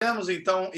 Vamos então.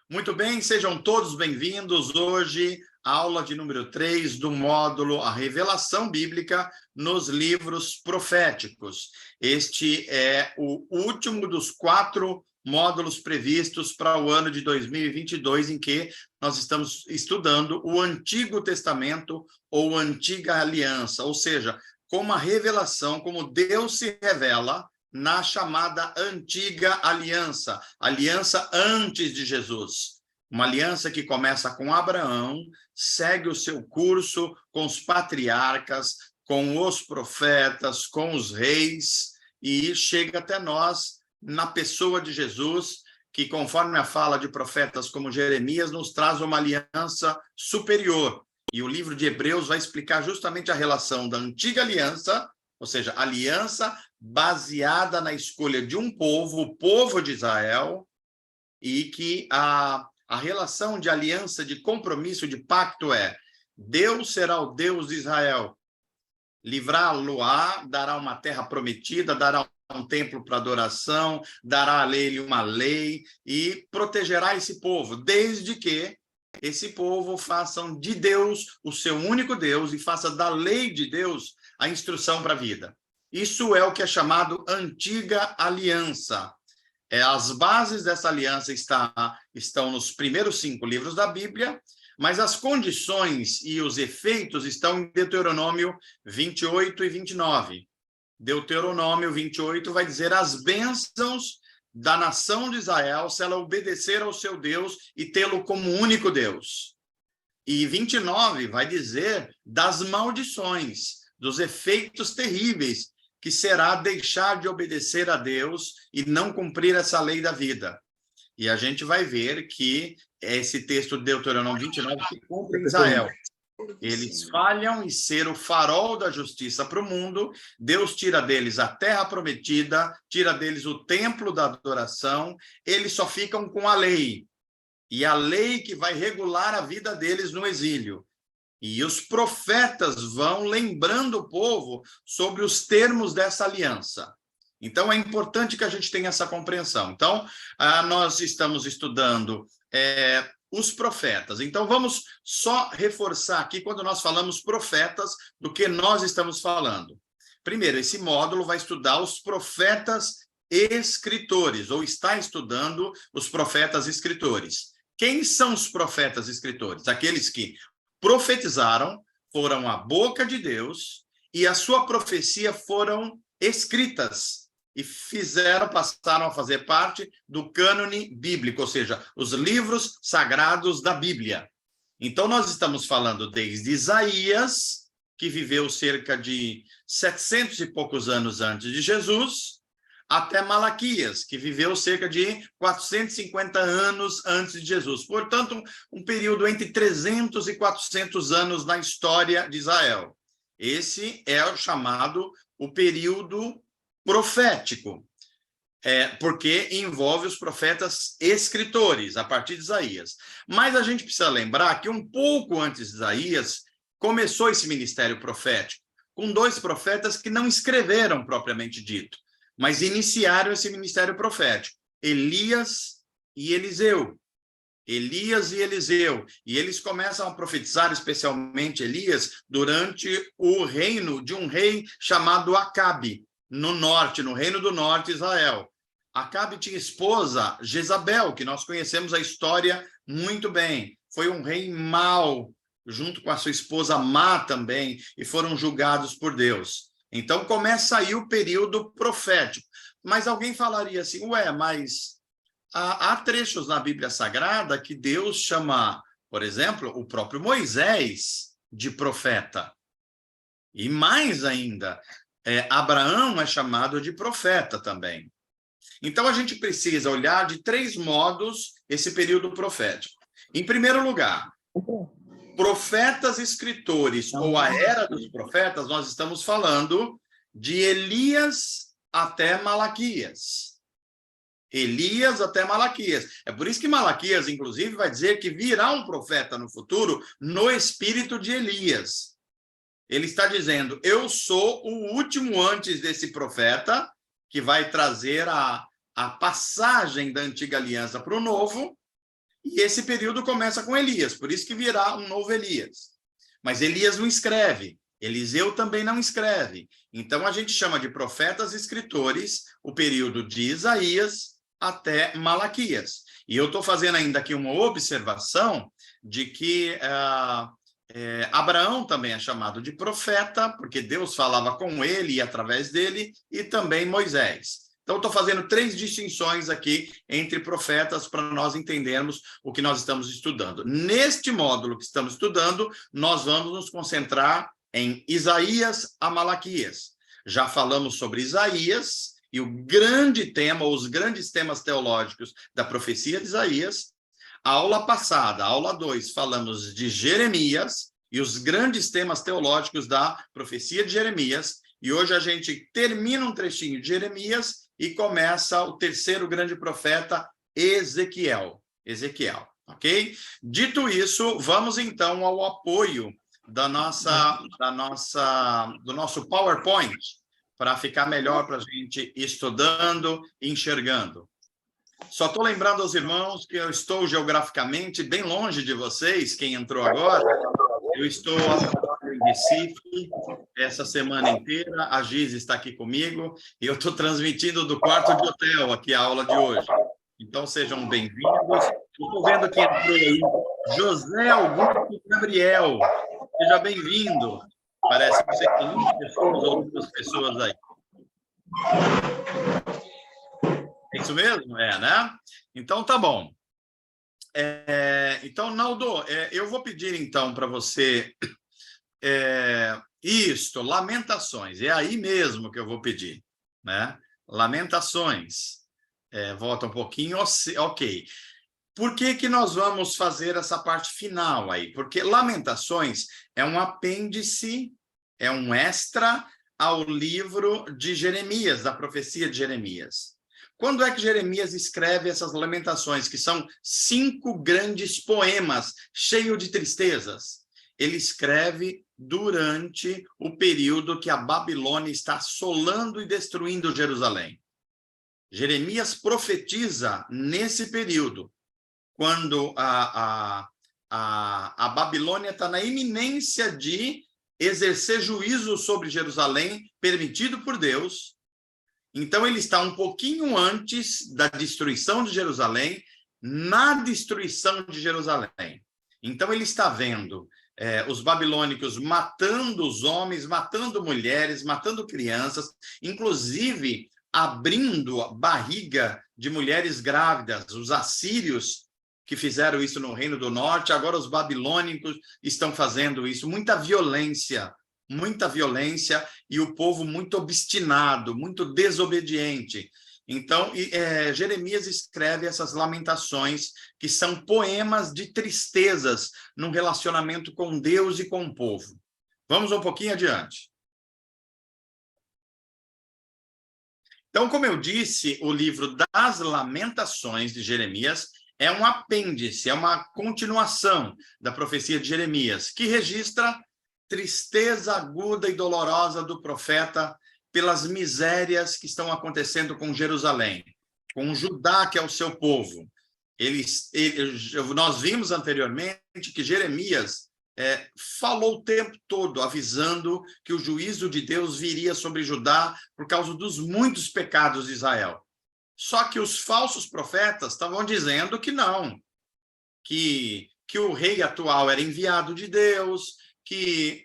Muito bem, sejam todos bem-vindos. Hoje, aula de número 3 do módulo A Revelação Bíblica nos Livros Proféticos. Este é o último dos 4 módulos previstos para o ano de 2022, em que nós estamos estudando o Antigo Testamento ou Antiga Aliança, ou seja, como a revelação, como Deus se revela na chamada Antiga Aliança, aliança antes de Jesus. Uma aliança que começa com Abraão, segue o seu curso com os patriarcas, com os profetas, com os reis, e chega até nós na pessoa de Jesus, que, conforme a fala de profetas como Jeremias, nos traz uma aliança superior. E o livro de Hebreus vai explicar justamente a relação da Antiga Aliança, ou seja, aliança baseada na escolha de um povo, o povo de Israel, e que a relação de aliança, de compromisso, de pacto é: Deus será o Deus de Israel, livrá-lo-á, dará uma terra prometida, dará um templo para adoração, dará a ele uma lei e protegerá esse povo, desde que esse povo faça de Deus o seu único Deus e faça da lei de Deus a instrução para a vida. Isso é o que é chamado Antiga Aliança. As bases dessa aliança estão nos primeiros 5 livros da Bíblia, mas as condições e os efeitos estão em Deuteronômio 28 e 29. Deuteronômio 28 vai dizer as bênçãos da nação de Israel se ela obedecer ao seu Deus e tê-lo como único Deus. E 29 vai dizer das maldições, dos efeitos terríveis que será deixar de obedecer a Deus e não cumprir essa lei da vida. E a gente vai ver que esse texto de Deuteronômio 29 se cumpre em Israel. Eles falham em ser o farol da justiça para o mundo, Deus tira deles a terra prometida, tira deles o templo da adoração, eles só ficam com a lei. E a lei que vai regular a vida deles no exílio. E os profetas vão lembrando o povo sobre os termos dessa aliança. Então, é importante que a gente tenha essa compreensão. Então, nós estamos estudando os profetas. Então, vamos só reforçar aqui, quando nós falamos profetas, do que nós estamos falando. Primeiro, esse módulo vai estudar os profetas escritores, ou está estudando os profetas escritores. Quem são os profetas escritores? Aqueles que profetizaram, foram a boca de Deus, e a sua profecia foram escritas e passaram a fazer parte do cânone bíblico, ou seja, os livros sagrados da Bíblia. Então, nós estamos falando desde Isaías, que viveu cerca de 700 e poucos anos antes de Jesus, até Malaquias, que viveu cerca de 450 anos antes de Jesus. Portanto, um período entre 300 e 400 anos na história de Israel. Esse é o chamado o período profético, porque envolve os profetas escritores, a partir de Isaías. Mas a gente precisa lembrar que um pouco antes de Isaías, começou esse ministério profético, com 2 profetas que não escreveram propriamente dito, mas iniciaram esse ministério profético, Elias e Eliseu. Elias e Eliseu. E eles começam a profetizar, especialmente Elias, durante o reino de um rei chamado Acabe, no norte, no reino do norte, Israel. Acabe tinha esposa Jezabel, que nós conhecemos a história muito bem. Foi um rei mau, junto com a sua esposa Má também, e foram julgados por Deus. Então, começa aí o período profético. Mas alguém falaria assim, mas há trechos na Bíblia Sagrada que Deus chama, por exemplo, o próprio Moisés de profeta. E mais ainda, Abraão é chamado de profeta também. Então, a gente precisa olhar de 3 modos esse período profético. Em primeiro lugar, profetas escritores, ou a era dos profetas, nós estamos falando de Elias até Malaquias. Elias até Malaquias. É por isso que Malaquias, inclusive, vai dizer que virá um profeta no futuro no espírito de Elias. Ele está dizendo, eu sou o último antes desse profeta, que vai trazer a a passagem da antiga aliança para o novo, e esse período começa com Elias, por isso que virá um novo Elias. Mas Elias não escreve, Eliseu também não escreve. Então a gente chama de profetas escritores o período de Isaías até Malaquias. E eu estou fazendo ainda aqui uma observação de que Abraão também é chamado de profeta, porque Deus falava com ele e através dele, e também Moisés. Então, estou fazendo 3 distinções aqui entre profetas para nós entendermos o que nós estamos estudando. Neste módulo que estamos estudando, nós vamos nos concentrar em Isaías a Malaquias. Já falamos sobre Isaías e o grande tema, os grandes temas teológicos da profecia de Isaías. A aula passada, a aula 2, falamos de Jeremias e os grandes temas teológicos da profecia de Jeremias. E hoje a gente termina um trechinho de Jeremias e começa o terceiro grande profeta, Ezequiel. Ezequiel, ok? Dito isso, vamos então ao apoio do nosso PowerPoint, para ficar melhor para a gente ir estudando e enxergando. Só estou lembrando aos irmãos que eu estou geograficamente bem longe de vocês, quem entrou agora. Eu estou em Recife essa semana inteira, a Giz está aqui comigo, e eu estou transmitindo do quarto de hotel aqui a aula de hoje. Então, sejam bem-vindos. Estou vendo que entrou aí José Augusto Gabriel. Seja bem-vindo. Parece que você tem outras pessoas aí. É isso mesmo? Né? Então, tá bom. Então, Naldo, eu vou pedir, então, para você... Lamentações. É aí mesmo que eu vou pedir. Né? Lamentações. Volta um pouquinho. Ok. Por que nós vamos fazer essa parte final aí? Porque Lamentações é um apêndice, é um extra ao livro de Jeremias, da profecia de Jeremias. Quando é que Jeremias escreve essas lamentações, que são 5 grandes poemas cheios de tristezas? Ele escreve durante o período que a Babilônia está assolando e destruindo Jerusalém. Jeremias profetiza nesse período, quando a Babilônia está na iminência de exercer juízo sobre Jerusalém, permitido por Deus. Então, ele está um pouquinho antes da destruição de Jerusalém, na destruição de Jerusalém. Então, ele está vendo os babilônicos matando os homens, matando mulheres, matando crianças, inclusive abrindo a barriga de mulheres grávidas. Os assírios, que fizeram isso no Reino do Norte, agora os babilônicos estão fazendo isso. Muita violência e o povo muito obstinado, muito desobediente. Então, Jeremias escreve essas lamentações, que são poemas de tristezas no relacionamento com Deus e com o povo. Vamos um pouquinho adiante. Então, como eu disse, o livro das Lamentações de Jeremias é um apêndice, é uma continuação da profecia de Jeremias, que registra tristeza aguda e dolorosa do profeta pelas misérias que estão acontecendo com Jerusalém, com Judá, que é o seu povo. Nós vimos anteriormente que Jeremias falou o tempo todo, avisando que o juízo de Deus viria sobre Judá por causa dos muitos pecados de Israel. Só que os falsos profetas estavam dizendo que não, que o rei atual era enviado de Deus, que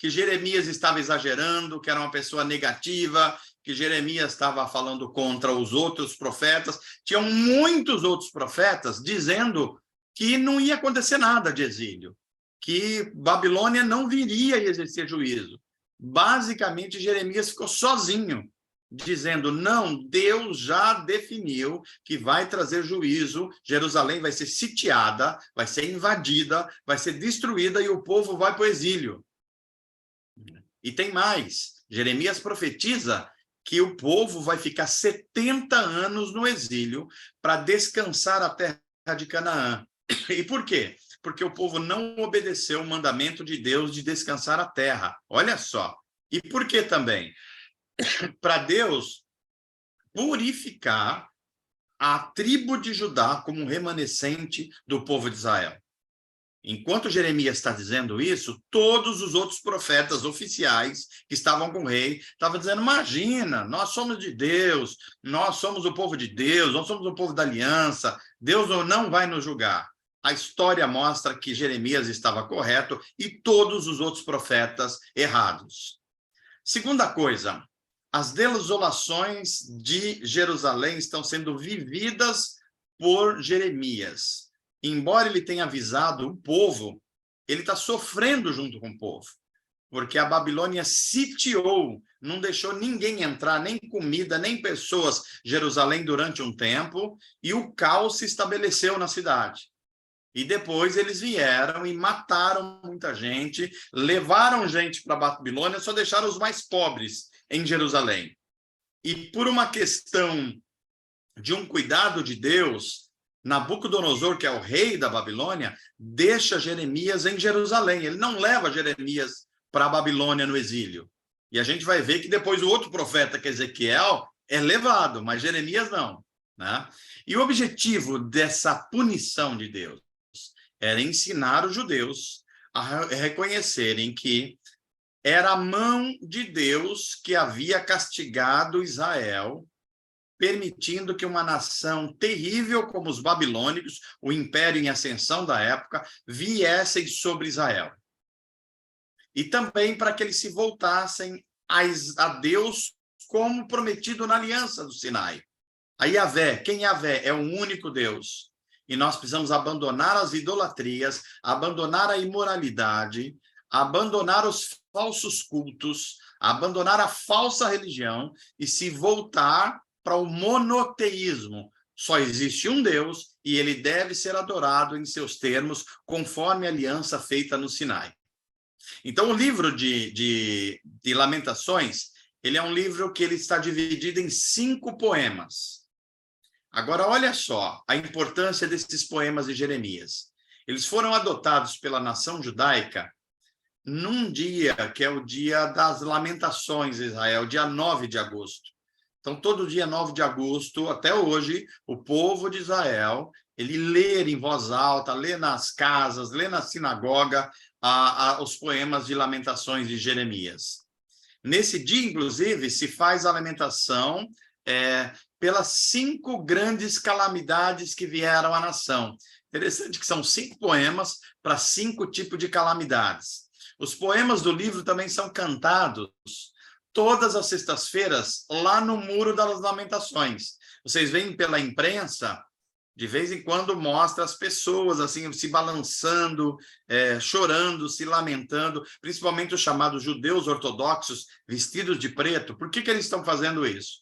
Jeremias estava exagerando, que era uma pessoa negativa, que Jeremias estava falando contra os outros profetas. Tinham muitos outros profetas dizendo que não ia acontecer nada de exílio, que Babilônia não viria a exercer juízo. Basicamente, Jeremias ficou sozinho, dizendo, não, Deus já definiu que vai trazer juízo, Jerusalém vai ser sitiada, vai ser invadida, vai ser destruída e o povo vai para o exílio. E tem mais, Jeremias profetiza que o povo vai ficar 70 anos no exílio para descansar a terra de Canaã. E por quê? Porque o povo não obedeceu o mandamento de Deus de descansar a terra. Olha só. E por que também? Para Deus purificar a tribo de Judá como um remanescente do povo de Israel. Enquanto Jeremias está dizendo isso, todos os outros profetas oficiais que estavam com o rei estavam dizendo: imagina, nós somos de Deus, nós somos o povo de Deus, nós somos o povo da aliança, Deus não vai nos julgar. A história mostra que Jeremias estava correto e todos os outros profetas errados. Segunda coisa, as desolações de Jerusalém estão sendo vividas por Jeremias. Embora ele tenha avisado o povo, ele está sofrendo junto com o povo, porque a Babilônia sitiou, não deixou ninguém entrar, nem comida, nem pessoas, Jerusalém durante um tempo, e o caos se estabeleceu na cidade. E depois eles vieram e mataram muita gente, levaram gente para a Babilônia, só deixaram os mais pobres em Jerusalém. E por uma questão de um cuidado de Deus, Nabucodonosor, que é o rei da Babilônia, deixa Jeremias em Jerusalém. Ele não leva Jeremias para a Babilônia no exílio. E a gente vai ver que depois o outro profeta, que é Ezequiel, é levado, mas Jeremias não, né? E o objetivo dessa punição de Deus era ensinar os judeus a reconhecerem que era a mão de Deus que havia castigado Israel, permitindo que uma nação terrível como os babilônicos, o império em ascensão da época, viessem sobre Israel. E também para que eles se voltassem a Deus como prometido na aliança do Sinai. A Yahvé, quem é Yahvé? É o único Deus. E nós precisamos abandonar as idolatrias, abandonar a imoralidade, abandonar os falsos cultos, abandonar a falsa religião e se voltar para o monoteísmo. Só existe um Deus e ele deve ser adorado em seus termos, conforme a aliança feita no Sinai. Então, o livro de Lamentações, ele é um livro que ele está dividido em 5 poemas. Agora, olha só a importância desses poemas de Jeremias. Eles foram adotados pela nação judaica num dia que é o dia das lamentações em Israel, dia 9 de agosto. Então, todo dia 9 de agosto, até hoje, o povo de Israel, ele lê em voz alta, lê nas casas, lê na sinagoga, os poemas de lamentações de Jeremias. Nesse dia, inclusive, se faz a lamentação pelas 5 grandes calamidades que vieram à nação. Interessante que são 5 poemas para 5 tipos de calamidades. Os poemas do livro também são cantados todas as sextas-feiras lá no Muro das Lamentações. Vocês veem pela imprensa, de vez em quando mostra as pessoas assim se balançando, chorando, se lamentando, principalmente os chamados judeus ortodoxos vestidos de preto. Por que eles estão fazendo isso?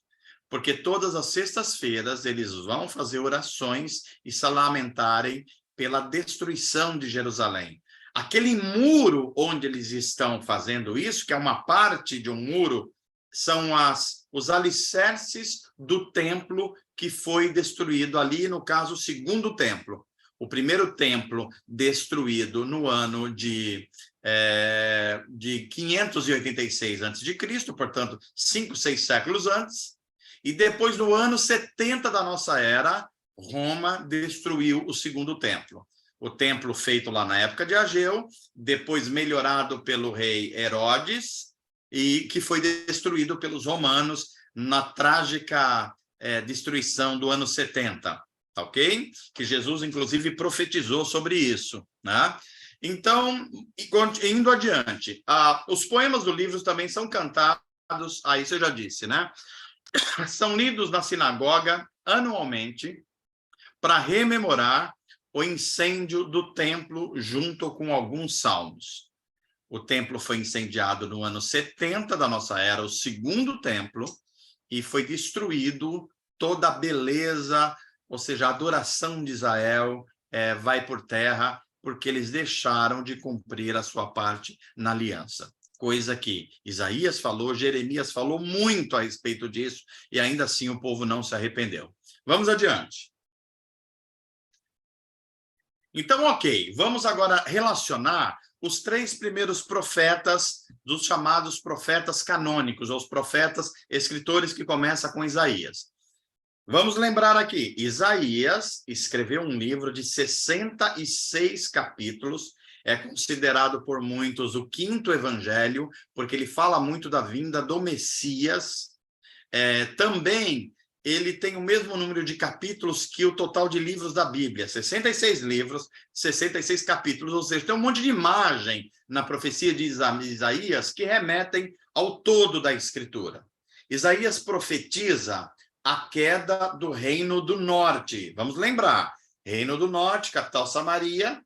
Porque todas as sextas-feiras eles vão fazer orações e se lamentarem pela destruição de Jerusalém. Aquele muro onde eles estão fazendo isso, que é uma parte de um muro, são os alicerces do templo que foi destruído ali, no caso, o segundo templo. O primeiro templo destruído no ano de 586 a.C., portanto, 5, 6 séculos antes. E depois, no ano 70 da nossa era, Roma destruiu o segundo templo. O templo feito lá na época de Ageu, depois melhorado pelo rei Herodes, e que foi destruído pelos romanos na trágica destruição do ano 70, ok? Que Jesus, inclusive, profetizou sobre isso, né? Então, indo adiante, os poemas do livro também são cantados, isso eu já disse, né? São lidos na sinagoga anualmente para rememorar o incêndio do templo junto com alguns salmos. O templo foi incendiado no ano 70 da nossa era, o segundo templo, e foi destruído toda a beleza, ou seja, a adoração de Israel vai por terra, porque eles deixaram de cumprir a sua parte na aliança. Coisa que Isaías falou, Jeremias falou muito a respeito disso, e ainda assim o povo não se arrependeu. Vamos adiante. Então, ok, vamos agora relacionar os 3 primeiros profetas, dos chamados profetas canônicos, ou os profetas escritores que começam com Isaías. Vamos lembrar aqui, Isaías escreveu um livro de 66 capítulos, é considerado por muitos o quinto evangelho, porque ele fala muito da vinda do Messias. Também ele tem o mesmo número de capítulos que o total de livros da Bíblia, 66 livros, 66 capítulos, ou seja, tem um monte de imagem na profecia de Isaías que remetem ao todo da Escritura. Isaías profetiza a queda do Reino do Norte. Vamos lembrar, Reino do Norte, capital Samaria,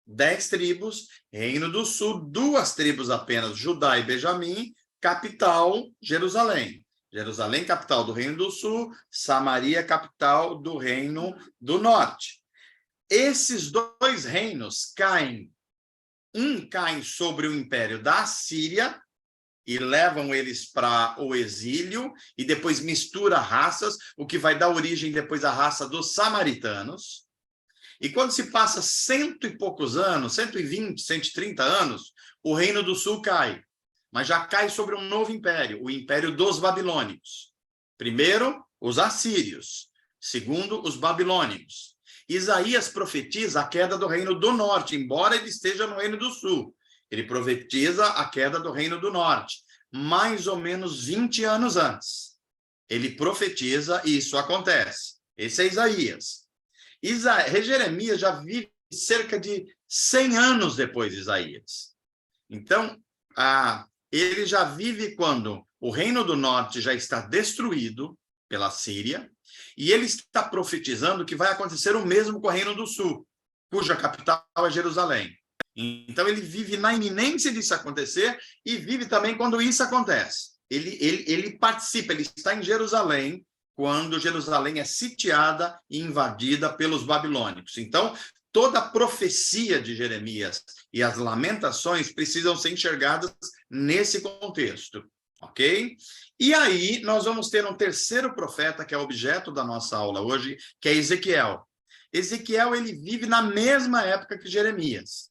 10 tribos, Reino do Sul, 2 tribos apenas, Judá e Benjamim, capital Jerusalém. Jerusalém, capital do Reino do Sul, Samaria, capital do Reino do Norte. Esses 2 reinos caem, um cai sobre o império da Síria, e levam eles para o exílio, e depois mistura raças, o que vai dar origem depois à raça dos samaritanos. E quando se passa 100 e poucos anos, 120, 130 anos, o Reino do Sul cai, mas já cai sobre um novo império, o Império dos Babilônicos. Primeiro, os assírios. Segundo, os babilônicos. Isaías profetiza a queda do Reino do Norte, embora ele esteja no Reino do Sul. Ele profetiza a queda do Reino do Norte, mais ou menos 20 anos antes. Ele profetiza e isso acontece. Esse é Isaías. Jeremias já vive cerca de 100 anos depois de Isaías. Então, ele já vive quando o Reino do Norte já está destruído pela Síria, e ele está profetizando que vai acontecer o mesmo com o Reino do Sul, cuja capital é Jerusalém. Então, ele vive na iminência disso acontecer e vive também quando isso acontece. Ele participa, ele está em Jerusalém quando Jerusalém é sitiada e invadida pelos babilônicos. Então, toda a profecia de Jeremias e as lamentações precisam ser enxergadas nesse contexto, ok? E aí, nós vamos ter um terceiro profeta, que é objeto da nossa aula hoje, que é Ezequiel. Ezequiel, ele vive na mesma época que Jeremias.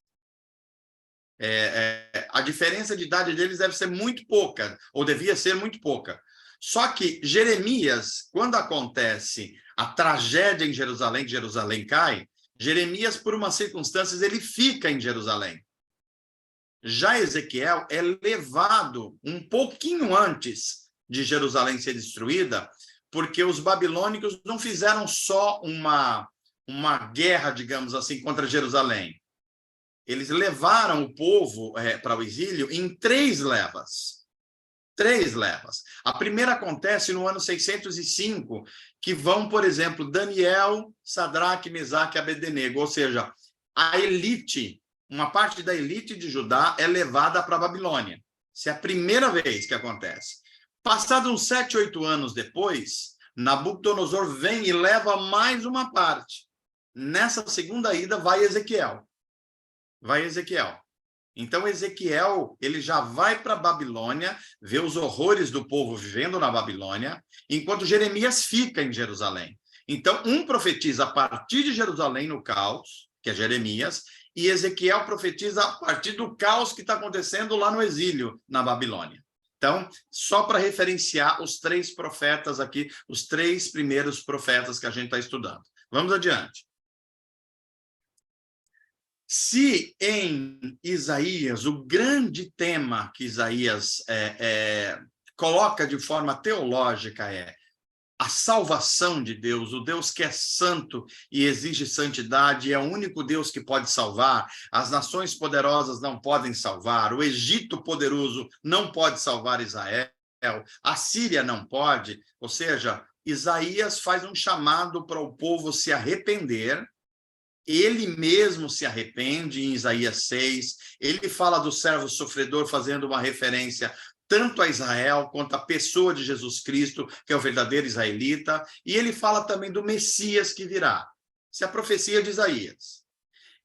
A diferença de idade deles deve ser muito pouca, ou devia ser muito pouca. Só que Jeremias, quando acontece a tragédia em Jerusalém, que Jerusalém cai, Jeremias, por umas circunstâncias, ele fica em Jerusalém. Já Ezequiel é levado um pouquinho antes de Jerusalém ser destruída, porque os babilônicos não fizeram só uma guerra, digamos assim, contra Jerusalém. Eles levaram o povo para o exílio em 3 levas. 3 levas. A primeira acontece no ano 605, que vão, por exemplo, Daniel, Sadraque, Mesaque e Abednego, ou seja, a elite, uma parte da elite de Judá é levada para a Babilônia. Essa é a primeira vez que acontece. Passados uns 7, 8 anos depois, Nabucodonosor vem e leva mais uma parte. Nessa segunda ida vai Ezequiel. Então, Ezequiel, ele já vai para a Babilônia, vê os horrores do povo vivendo na Babilônia, enquanto Jeremias fica em Jerusalém. Então, um profetiza a partir de Jerusalém no caos, que é Jeremias, e Ezequiel profetiza a partir do caos que está acontecendo lá no exílio, na Babilônia. Então, só para referenciar os 3 profetas aqui, os 3 primeiros profetas que a gente está estudando. Vamos adiante. Se em Isaías, o grande tema que Isaías coloca de forma teológica é a salvação de Deus, o Deus que é santo e exige santidade, é o único Deus que pode salvar, as nações poderosas não podem salvar, o Egito poderoso não pode salvar Israel, a Síria não pode, ou seja, Isaías faz um chamado para o povo se arrepender. Ele mesmo se arrepende em Isaías 6, ele fala do servo sofredor fazendo uma referência tanto a Israel quanto à pessoa de Jesus Cristo, que é o verdadeiro israelita, e ele fala também do Messias que virá. Essa é a profecia de Isaías.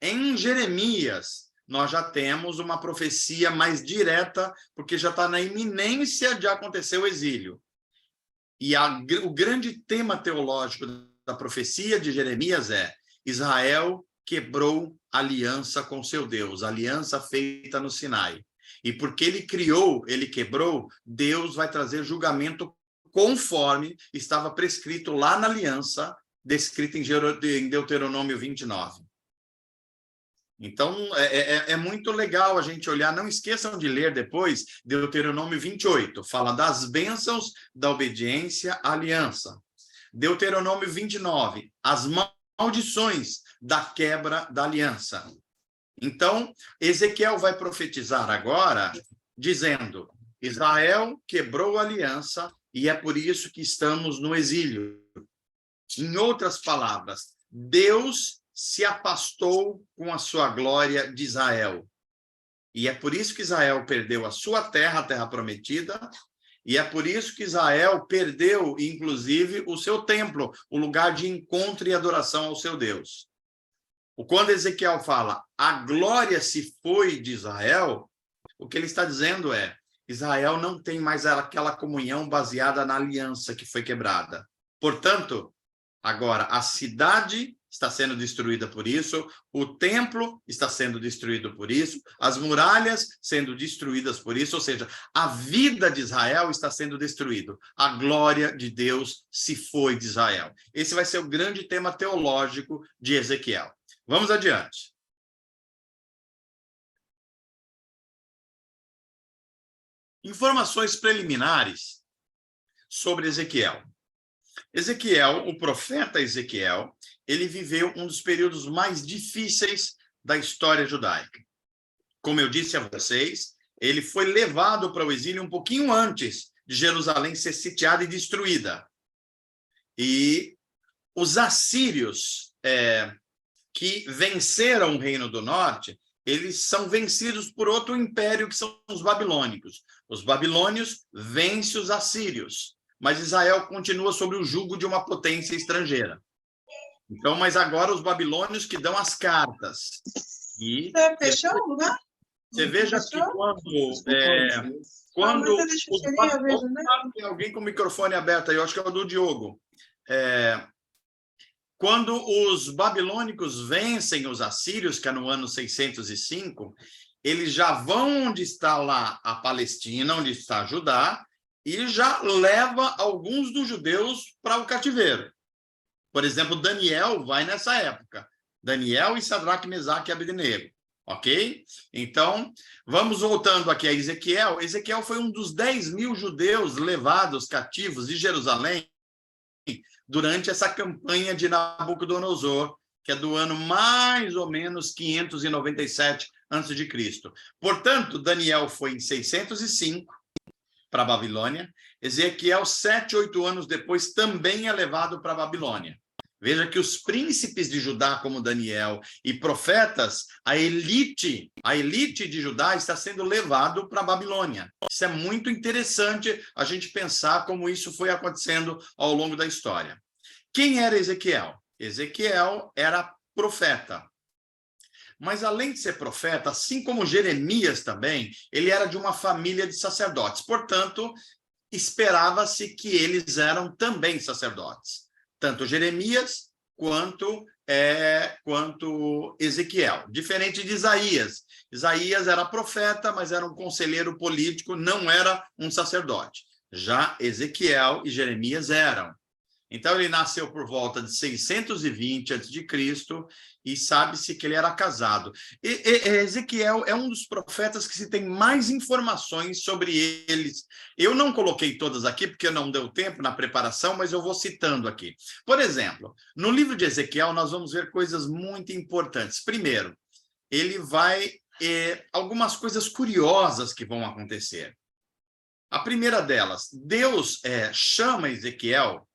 Em Jeremias, nós já temos uma profecia mais direta, porque já está na iminência de acontecer o exílio. E o grande tema teológico da profecia de Jeremias é: Israel quebrou aliança com seu Deus, aliança feita no Sinai. E porque ele quebrou, Deus vai trazer julgamento conforme estava prescrito lá na aliança, descrita em Deuteronômio 29. Então, é muito legal a gente olhar. Não esqueçam de ler depois Deuteronômio 28, fala das bênçãos da obediência à aliança. Deuteronômio 29, as maldições da quebra da aliança. Então, Ezequiel vai profetizar agora, dizendo: Israel quebrou a aliança e é por isso que estamos no exílio. Em outras palavras, Deus se afastou com a sua glória de Israel. E é por isso que Israel perdeu a sua terra, a terra prometida, e é por isso que Israel perdeu, inclusive, o seu templo, o lugar de encontro e adoração ao seu Deus. Quando Ezequiel fala, a glória se foi de Israel, o que ele está dizendo é, Israel não tem mais aquela comunhão baseada na aliança que foi quebrada. Portanto, agora, a cidade está sendo destruída por isso, o templo está sendo destruído por isso, as muralhas sendo destruídas por isso, ou seja, a vida de Israel está sendo destruída. A glória de Deus se foi de Israel. Esse vai ser o grande tema teológico de Ezequiel. Vamos adiante. Informações preliminares sobre Ezequiel. Ezequiel, o profeta Ezequiel, ele viveu um dos períodos mais difíceis da história judaica. Como eu disse a vocês, ele foi levado para o exílio um pouquinho antes de Jerusalém ser sitiada e destruída. E os assírios que venceram o Reino do Norte, eles são vencidos por outro império, que são os babilônicos. Os babilônios vencem os assírios, mas Israel continua sob o jugo de uma potência estrangeira. Então, mas agora os babilônios que dão as cartas. E fechou, né? Você veja que quando tem alguém com o microfone aberto aí, eu acho que é o do Diogo. Quando os babilônicos vencem os assírios, que é no ano 605, eles já vão onde está lá a Palestina, onde está Judá, e já leva alguns dos judeus para o cativeiro. Por exemplo, Daniel vai nessa época. Daniel e Sadraque, Mesaque e Abednego. Ok? Então, vamos voltando aqui a Ezequiel. Ezequiel foi um dos 10.000 judeus levados cativos de Jerusalém durante essa campanha de Nabucodonosor, que é do ano mais ou menos 597 a.C. Portanto, Daniel foi em 605 para a Babilônia. Ezequiel, 7, 8 anos depois, também é levado para a Babilônia. Veja que os príncipes de Judá, como Daniel, e profetas, a elite de Judá está sendo levado para a Babilônia. Isso é muito interessante a gente pensar como isso foi acontecendo ao longo da história. Quem era Ezequiel? Ezequiel era profeta. Mas, além de ser profeta, assim como Jeremias também, ele era de uma família de sacerdotes. Portanto, esperava-se que eles eram também sacerdotes. Tanto Jeremias quanto Ezequiel. Diferente de Isaías. Isaías era profeta, mas era um conselheiro político, não era um sacerdote. Já Ezequiel e Jeremias eram. Então, ele nasceu por volta de 620 a.C. e sabe-se que ele era casado. Ezequiel é um dos profetas que se tem mais informações sobre eles. Eu não coloquei todas aqui, porque não deu tempo na preparação, mas eu vou citando aqui. Por exemplo, no livro de Ezequiel, nós vamos ver coisas muito importantes. Primeiro, ele vai... algumas coisas curiosas que vão acontecer. A primeira delas, Deus chama Ezequiel,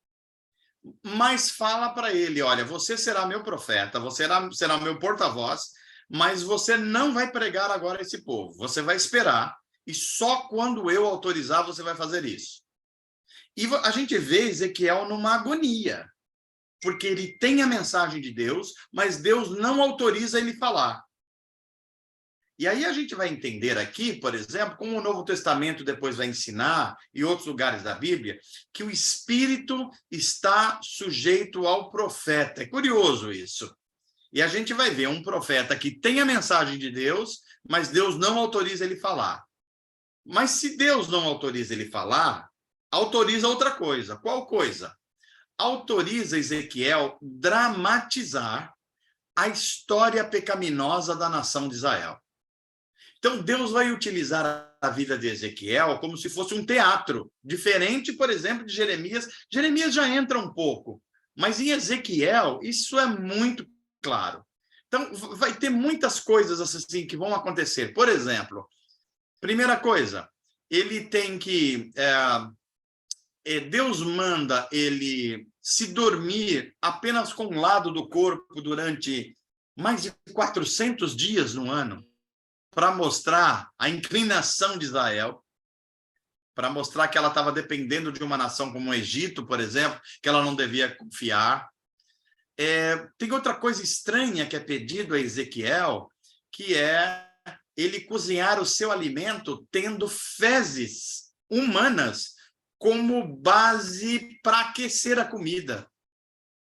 mas fala para ele, olha, você será meu profeta, você será meu porta-voz, mas você não vai pregar agora esse povo, você vai esperar, e só quando eu autorizar você vai fazer isso. E a gente vê Ezequiel numa agonia, porque ele tem a mensagem de Deus, mas Deus não autoriza ele falar. E aí a gente vai entender aqui, por exemplo, como o Novo Testamento depois vai ensinar, e outros lugares da Bíblia, que o Espírito está sujeito ao profeta. É curioso isso. E a gente vai ver um profeta que tem a mensagem de Deus, mas Deus não autoriza ele falar. Mas se Deus não autoriza ele falar, autoriza outra coisa. Qual coisa? Autoriza Ezequiel dramatizar a história pecaminosa da nação de Israel. Então, Deus vai utilizar a vida de Ezequiel como se fosse um teatro, diferente, por exemplo, de Jeremias. Jeremias já entra um pouco, mas em Ezequiel isso é muito claro. Então, vai ter muitas coisas assim que vão acontecer. Por exemplo, primeira coisa, ele tem que... Deus manda ele se dormir apenas com um lado do corpo durante mais de 400 dias no ano, para mostrar a inclinação de Israel, para mostrar que ela estava dependendo de uma nação como o Egito, por exemplo, que ela não devia confiar. Tem outra coisa estranha que é pedido a Ezequiel, que é ele cozinhar o seu alimento tendo fezes humanas como base para aquecer a comida,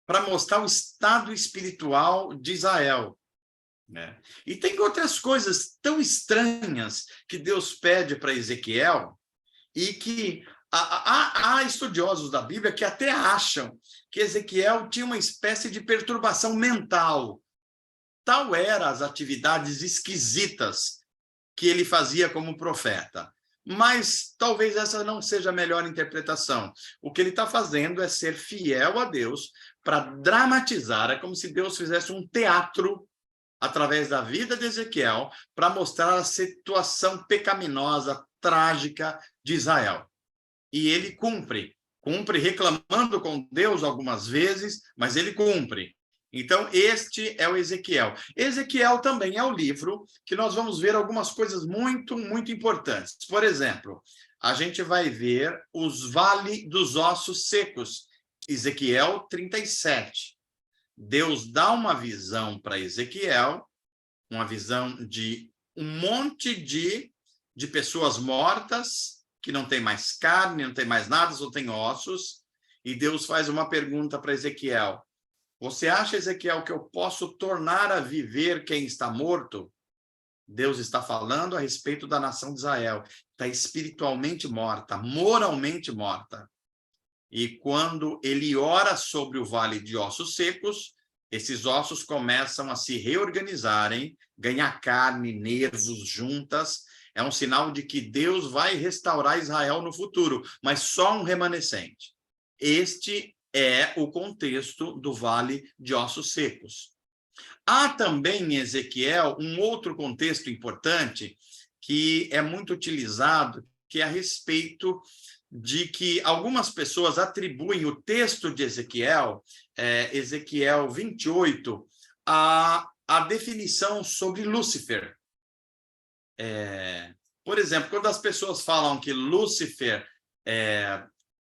para mostrar o estado espiritual de Israel. Né? E tem outras coisas tão estranhas que Deus pede para Ezequiel e que há estudiosos da Bíblia que até acham que Ezequiel tinha uma espécie de perturbação mental. Tal eram as atividades esquisitas que ele fazia como profeta. Mas talvez essa não seja a melhor interpretação. O que ele está fazendo é ser fiel a Deus para dramatizar. É como se Deus fizesse um teatro através da vida de Ezequiel, para mostrar a situação pecaminosa, trágica de Israel. E ele cumpre reclamando com Deus algumas vezes, mas ele cumpre. Então, este é o Ezequiel. Ezequiel também é o livro que nós vamos ver algumas coisas muito, muito importantes. Por exemplo, a gente vai ver os Vale dos Ossos Secos, Ezequiel 37. Deus dá uma visão para Ezequiel, uma visão de um monte de pessoas mortas, que não tem mais carne, não tem mais nada, só tem ossos, e Deus faz uma pergunta para Ezequiel: você acha, Ezequiel, que eu posso tornar a viver quem está morto? Deus está falando a respeito da nação de Israel, está espiritualmente morta, moralmente morta. E quando ele ora sobre o vale de ossos secos, esses ossos começam a se reorganizarem, ganhar carne, nervos, juntas. É um sinal de que Deus vai restaurar Israel no futuro, mas só um remanescente. Este é o contexto do vale de ossos secos. Há também em Ezequiel um outro contexto importante que é muito utilizado, que é a respeito de que algumas pessoas atribuem o texto de Ezequiel, Ezequiel 28, a definição sobre Lúcifer. Por exemplo, quando as pessoas falam que Lúcifer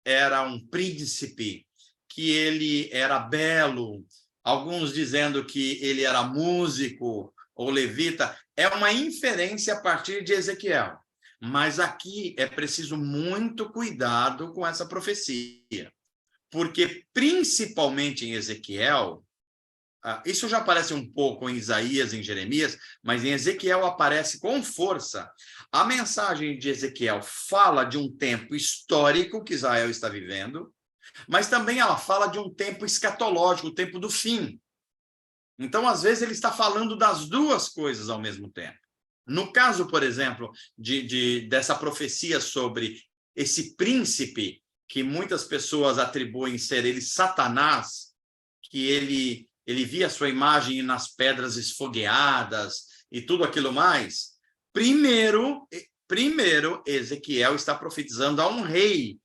era um príncipe, que ele era belo, alguns dizendo que ele era músico ou levita, é uma inferência a partir de Ezequiel. Mas aqui é preciso muito cuidado com essa profecia, porque principalmente em Ezequiel, isso já aparece um pouco em Isaías, em Jeremias, mas em Ezequiel aparece com força. A mensagem de Ezequiel fala de um tempo histórico que Israel está vivendo, mas também ela fala de um tempo escatológico, o tempo do fim. Então, às vezes, ele está falando das duas coisas ao mesmo tempo. No caso, por exemplo, dessa profecia sobre esse príncipe, que muitas pessoas atribuem ser ele Satanás, que ele via sua imagem nas pedras esfogueadas e tudo aquilo mais, primeiro Ezequiel está profetizando a um rei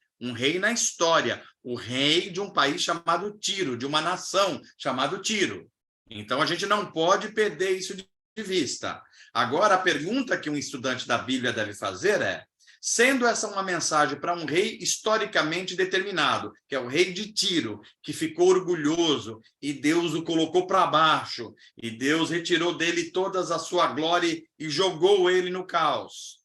na história, o rei de um país chamado Tiro, de uma nação chamada Tiro. Então, a gente não pode perder isso de vista. Agora, a pergunta que um estudante da Bíblia deve fazer é: sendo essa uma mensagem para um rei historicamente determinado, que é o rei de Tiro, que ficou orgulhoso e Deus o colocou para baixo, e Deus retirou dele toda a sua glória e jogou ele no caos.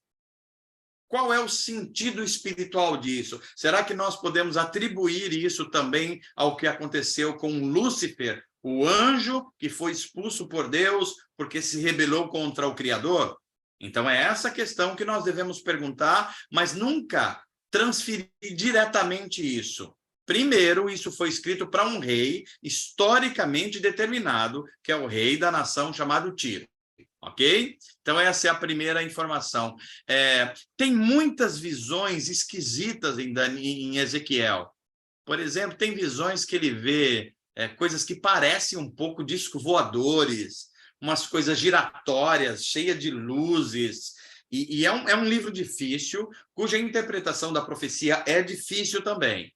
Qual é o sentido espiritual disso? Será que nós podemos atribuir isso também ao que aconteceu com Lúcifer, o anjo que foi expulso por Deus porque se rebelou contra o Criador? Então, é essa questão que nós devemos perguntar, mas nunca transferir diretamente isso. Primeiro, isso foi escrito para um rei historicamente determinado, que é o rei da nação chamado Tiro. Ok? Então, essa é a primeira informação. Tem muitas visões esquisitas em Ezequiel. Por exemplo, tem visões que ele vê coisas que parecem um pouco discos voadores, umas coisas giratórias, cheias de luzes. E é um livro difícil, cuja interpretação da profecia é difícil também.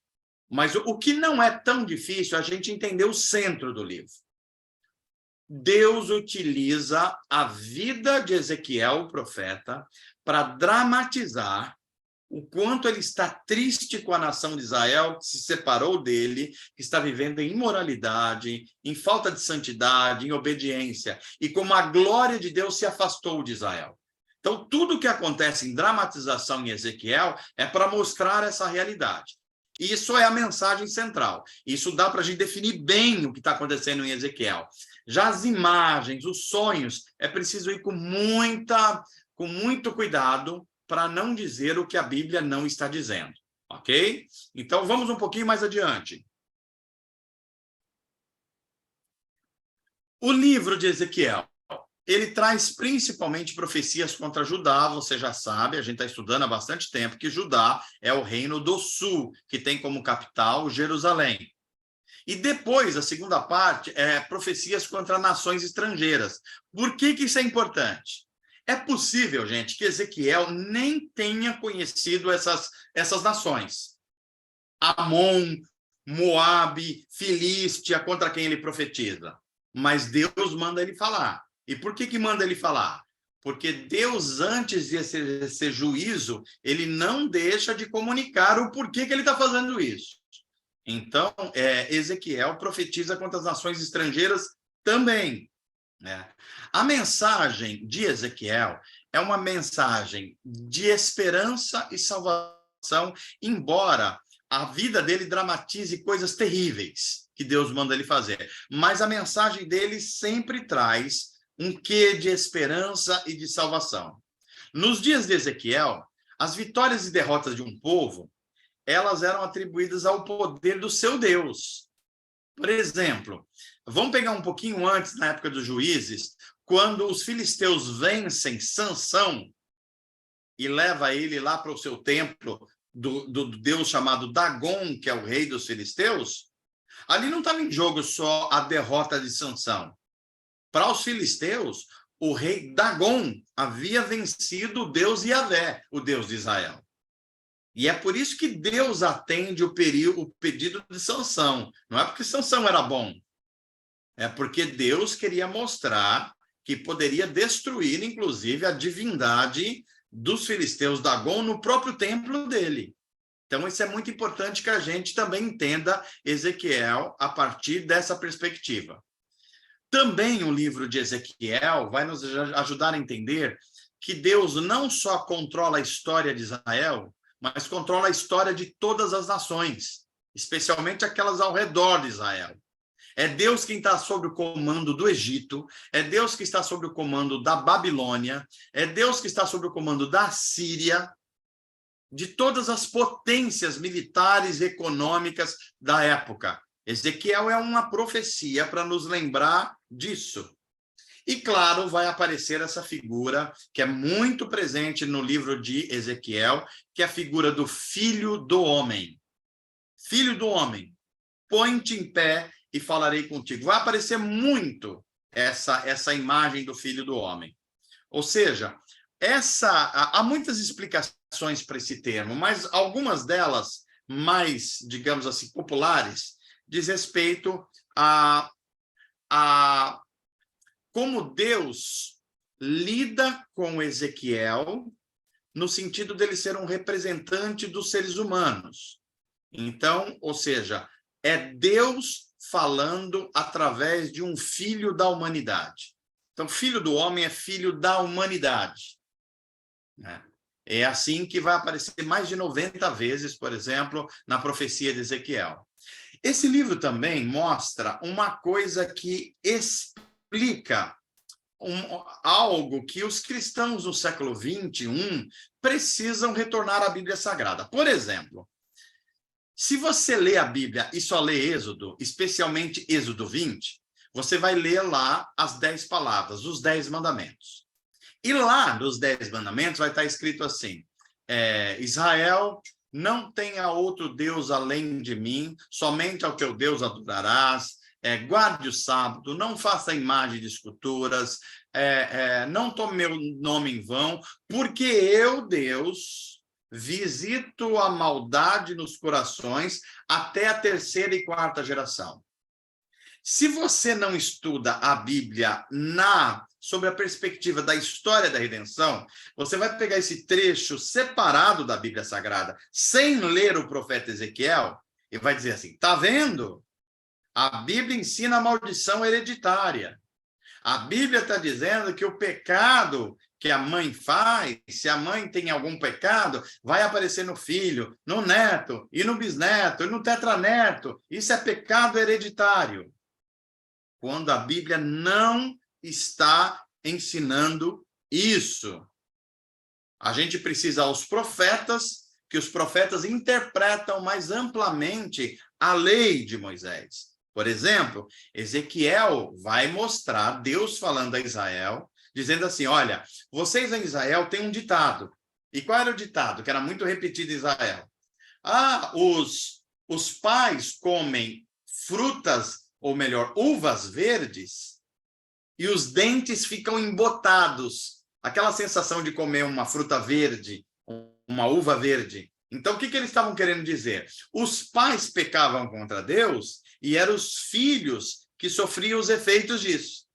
Mas o que não é tão difícil é a gente entender o centro do livro. Deus utiliza a vida de Ezequiel, o profeta, para dramatizar o quanto ele está triste com a nação de Israel, que se separou dele, que está vivendo em imoralidade, em falta de santidade, em obediência, e como a glória de Deus se afastou de Israel. Então, tudo que acontece em dramatização em Ezequiel é para mostrar essa realidade. Isso é a mensagem central. Isso dá para a gente definir bem o que está acontecendo em Ezequiel. Já as imagens, os sonhos, é preciso ir com muito cuidado para não dizer o que a Bíblia não está dizendo, ok? Então, vamos um pouquinho mais adiante. O livro de Ezequiel, ele traz principalmente profecias contra Judá. Você já sabe, a gente está estudando há bastante tempo, que Judá é o reino do sul, que tem como capital Jerusalém. E depois, a segunda parte, é profecias contra nações estrangeiras. Por que isso é importante? É possível, gente, que Ezequiel nem tenha conhecido essas nações. Amon, Moabe, Filístia, contra quem ele profetiza. Mas Deus manda ele falar. E por que manda ele falar? Porque Deus, antes de exercer juízo, ele não deixa de comunicar o porquê que ele está fazendo isso. Então, Ezequiel profetiza contra as nações estrangeiras também. Né? A mensagem de Ezequiel é uma mensagem de esperança e salvação, embora a vida dele dramatize coisas terríveis que Deus manda ele fazer. Mas a mensagem dele sempre traz um quê de esperança e de salvação. Nos dias de Ezequiel, as vitórias e derrotas de um povo, elas eram atribuídas ao poder do seu Deus. Por exemplo, vamos pegar um pouquinho antes, na época dos juízes, quando os filisteus vencem Sansão e leva ele lá para o seu templo do deus chamado Dagon, que é o rei dos filisteus, ali não estava em jogo só a derrota de Sansão. Para os filisteus, o rei Dagon havia vencido o deus Yahvé, o deus de Israel. E é por isso que Deus atende o pedido de Sansão. Não é porque Sansão era bom. É porque Deus queria mostrar que poderia destruir, inclusive, a divindade dos filisteus Dagon no próprio templo dele. Então, isso é muito importante que a gente também entenda Ezequiel a partir dessa perspectiva. Também o livro de Ezequiel vai nos ajudar a entender que Deus não só controla a história de Israel, mas controla a história de todas as nações, especialmente aquelas ao redor de Israel. É Deus quem está sob o comando do Egito, é Deus que está sob o comando da Babilônia, é Deus que está sob o comando da Síria, de todas as potências militares e econômicas da época. Ezequiel é uma profecia para nos lembrar disso. E, claro, vai aparecer essa figura que é muito presente no livro de Ezequiel, que é a figura do Filho do Homem. Filho do Homem, põe-te em pé e falarei contigo. Vai aparecer muito essa imagem do Filho do Homem. Ou seja, há muitas explicações para esse termo, mas algumas delas, mais, digamos assim, populares, diz respeito a como Deus lida com Ezequiel no sentido dele ser um representante dos seres humanos. Então, ou seja, é Deus falando através de um filho da humanidade. Então, filho do homem é filho da humanidade. Né? É assim que vai aparecer mais de 90 vezes, por exemplo, na profecia de Ezequiel. Esse livro também mostra uma coisa que explica algo que os cristãos no século XXI precisam retornar à Bíblia Sagrada. Por exemplo, se você lê a Bíblia e só lê Êxodo, especialmente Êxodo 20, você vai ler lá as 10 palavras, os 10 mandamentos. E lá nos 10 mandamentos vai estar escrito assim, Israel, não tenha outro Deus além de mim, somente ao teu Deus adorarás, guarde o sábado, não faça imagem de esculturas, não tome meu nome em vão, porque eu, Deus, visito a maldade nos corações até a 3ª e 4ª geração. Se você não estuda a Bíblia sob a perspectiva da história da redenção, você vai pegar esse trecho separado da Bíblia Sagrada, sem ler o profeta Ezequiel, e vai dizer assim, tá vendo? A Bíblia ensina a maldição hereditária. A Bíblia está dizendo que o pecado que a mãe faz, se a mãe tem algum pecado, vai aparecer no filho, no neto, e no bisneto, e no tetraneto. Isso é pecado hereditário. Quando a Bíblia não está ensinando isso. A gente precisa aos profetas, que os profetas interpretam mais amplamente a lei de Moisés. Por exemplo, Ezequiel vai mostrar Deus falando a Israel, dizendo assim, olha, vocês em Israel têm um ditado. E qual era o ditado? Que era muito repetido em Israel. Os pais comem frutas, ou melhor, uvas verdes, e os dentes ficam embotados. Aquela sensação de comer uma fruta verde, uma uva verde. Então, o que eles estavam querendo dizer? Os pais pecavam contra Deus e eram os filhos que sofriam os efeitos disso.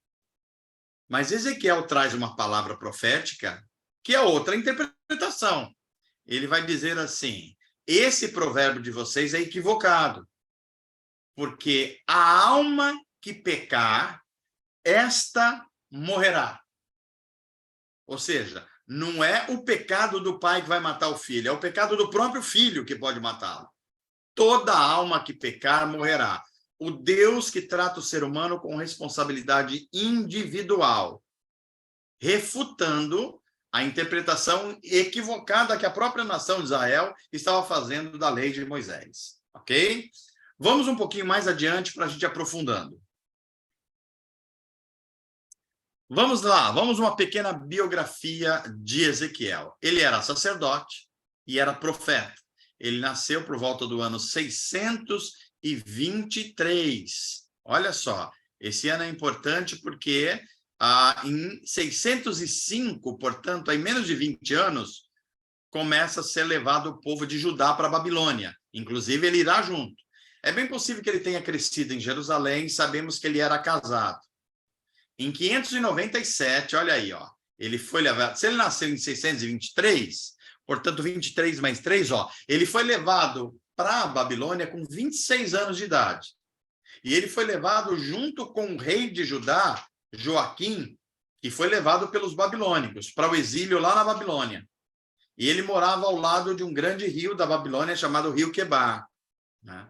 Mas Ezequiel traz uma palavra profética que é outra interpretação. Ele vai dizer assim, esse provérbio de vocês é equivocado, porque a alma que pecar, esta morrerá. Ou seja, não é o pecado do pai que vai matar o filho, é o pecado do próprio filho que pode matá-lo. Toda alma que pecar morrerá. O Deus que trata o ser humano com responsabilidade individual, refutando a interpretação equivocada que a própria nação de Israel estava fazendo da lei de Moisés. Ok? Vamos um pouquinho mais adiante para a gente aprofundando. Vamos lá, vamos uma pequena biografia de Ezequiel. Ele era sacerdote e era profeta. Ele nasceu por volta do ano 623. Olha só, esse ano é importante porque em 605, portanto, em menos de 20 anos, começa a ser levado o povo de Judá para a Babilônia. Inclusive, ele irá junto. É bem possível que ele tenha crescido em Jerusalém, sabemos que ele era casado. Em 597, olha aí, ó, ele foi levado... Se ele nasceu em 623, portanto, 23 mais 3, ó, ele foi levado para a Babilônia com 26 anos de idade. E ele foi levado junto com o rei de Judá, Joaquim, que foi levado pelos babilônicos para o exílio lá na Babilônia. E ele morava ao lado de um grande rio da Babilônia chamado Rio Quebar, né?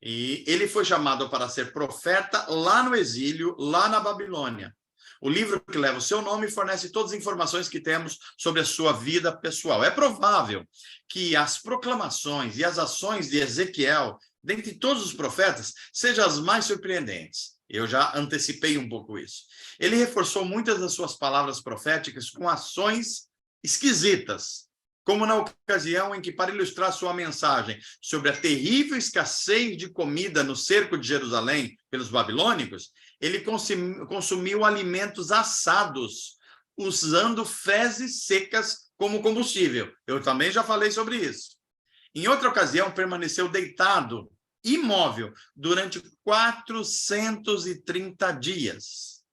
E ele foi chamado para ser profeta lá no exílio, lá na Babilônia. O livro que leva o seu nome fornece todas as informações que temos sobre a sua vida pessoal. É provável que as proclamações e as ações de Ezequiel, dentre todos os profetas, sejam as mais surpreendentes. Eu já antecipei um pouco isso. Ele reforçou muitas das suas palavras proféticas com ações esquisitas, como na ocasião em que, para ilustrar sua mensagem sobre a terrível escassez de comida no cerco de Jerusalém pelos babilônicos, ele consumiu alimentos assados, usando fezes secas como combustível. Eu também já falei sobre isso. Em outra ocasião, permaneceu deitado, imóvel, durante 430 dias.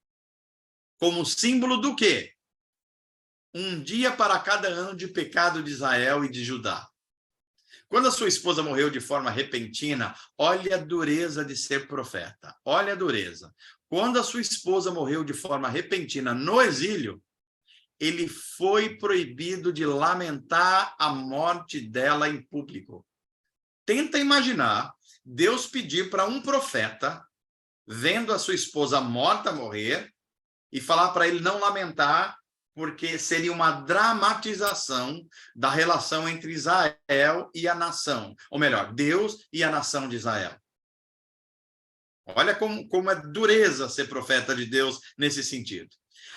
Como símbolo do quê? Um dia para cada ano de pecado de Israel e de Judá. Quando a sua esposa morreu de forma repentina, olha a dureza de ser profeta. Olha a dureza. Quando a sua esposa morreu de forma repentina no exílio, ele foi proibido de lamentar a morte dela em público. Tenta imaginar Deus pedir para um profeta, vendo a sua esposa morta morrer, e falar para ele não lamentar, porque seria uma dramatização da relação entre Israel e a nação, ou melhor, Deus e a nação de Israel. Olha como é dureza ser profeta de Deus nesse sentido.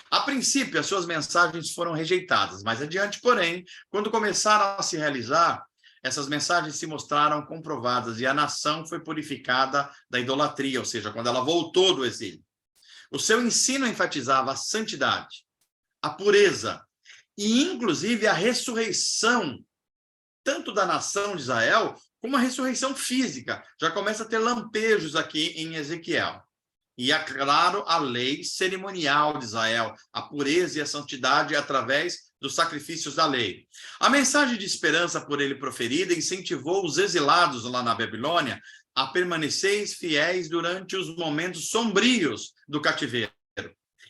A princípio, as suas mensagens foram rejeitadas, mais adiante, porém, quando começaram a se realizar, essas mensagens se mostraram comprovadas e a nação foi purificada da idolatria, ou seja, quando ela voltou do exílio. O seu ensino enfatizava a santidade, a pureza e, inclusive, a ressurreição, tanto da nação de Israel, como a ressurreição física. Já começa a ter lampejos aqui em Ezequiel. E, é claro, a lei cerimonial de Israel, a pureza e a santidade através dos sacrifícios da lei. A mensagem de esperança por ele proferida incentivou os exilados lá na Babilônia a permanecer fiéis durante os momentos sombrios do cativeiro.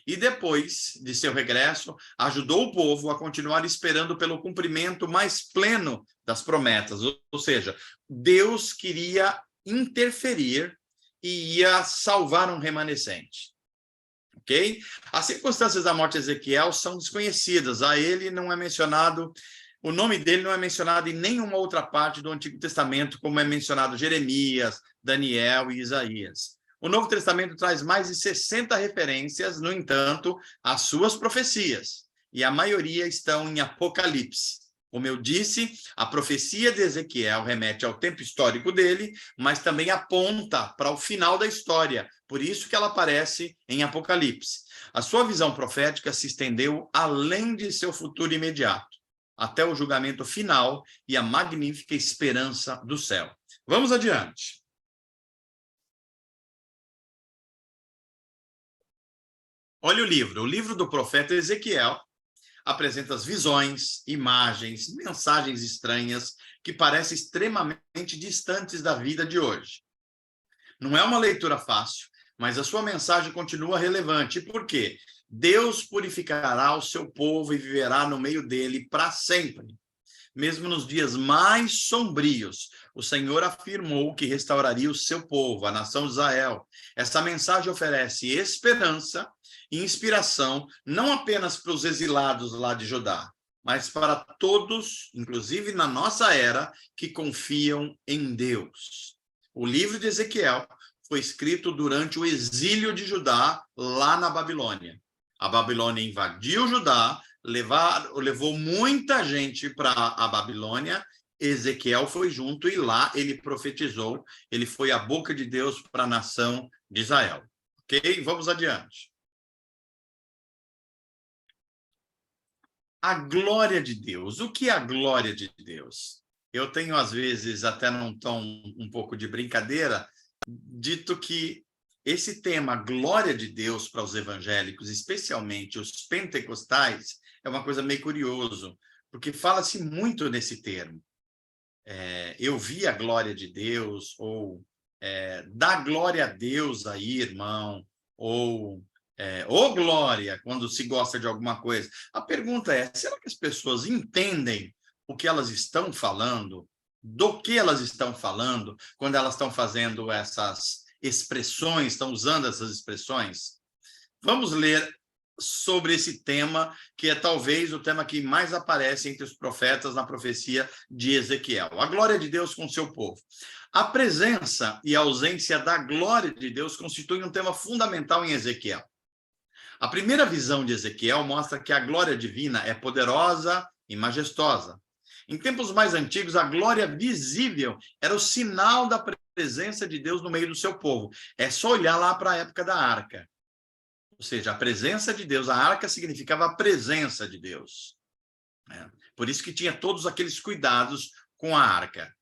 E depois de seu regresso, ajudou o povo a continuar esperando pelo cumprimento mais pleno das promessas. Ou seja, Deus queria interferir e ia salvar um remanescente. Ok? As circunstâncias da morte de Ezequiel são desconhecidas. A ele não é mencionado, o nome dele não é mencionado em nenhuma outra parte do Antigo Testamento, como é mencionado Jeremias, Daniel e Isaías. O Novo Testamento traz mais de 60 referências, no entanto, às suas profecias, e a maioria estão em Apocalipse. Como eu disse, a profecia de Ezequiel remete ao tempo histórico dele, mas também aponta para o final da história, por isso que ela aparece em Apocalipse. A sua visão profética se estendeu além de seu futuro imediato, até o julgamento final e a magnífica esperança do céu. Vamos adiante. Olha o livro do profeta Ezequiel apresenta as visões, imagens, mensagens estranhas que parecem extremamente distantes da vida de hoje. Não é uma leitura fácil, mas a sua mensagem continua relevante. Por quê? Deus purificará o seu povo e viverá no meio dele para sempre. Mesmo nos dias mais sombrios, o Senhor afirmou que restauraria o seu povo, a nação de Israel. Essa mensagem oferece esperança e inspiração, não apenas para os exilados lá de Judá, mas para todos, inclusive na nossa era, que confiam em Deus. O livro de Ezequiel foi escrito durante o exílio de Judá, lá na Babilônia. A Babilônia invadiu Judá, levou muita gente para a Babilônia. Ezequiel foi junto e lá ele profetizou, ele foi a boca de Deus para a nação de Israel. Ok? Vamos adiante. A glória de Deus. O que é a glória de Deus? Eu tenho, às vezes, até num tom um pouco de brincadeira, dito que esse tema, glória de Deus para os evangélicos, especialmente os pentecostais, é uma coisa meio curioso, porque fala-se muito nesse termo. Eu vi a glória de Deus, ou dá glória a Deus aí, irmão, ou ô glória, quando se gosta de alguma coisa. A pergunta é, será que as pessoas entendem o que elas estão falando? Do que elas estão falando quando elas estão fazendo essas expressões, estão usando essas expressões? Vamos ler sobre esse tema, que é talvez o tema que mais aparece entre os profetas na profecia de Ezequiel. A glória de Deus com o seu povo. A presença e a ausência da glória de Deus constituem um tema fundamental em Ezequiel. A primeira visão de Ezequiel mostra que a glória divina é poderosa e majestosa. Em tempos mais antigos, a glória visível era o sinal da presença de Deus no meio do seu povo. É só olhar lá para a época da arca. Ou seja, a presença de Deus. A arca significava a presença de Deus. Por isso que tinha todos aqueles cuidados com a arca.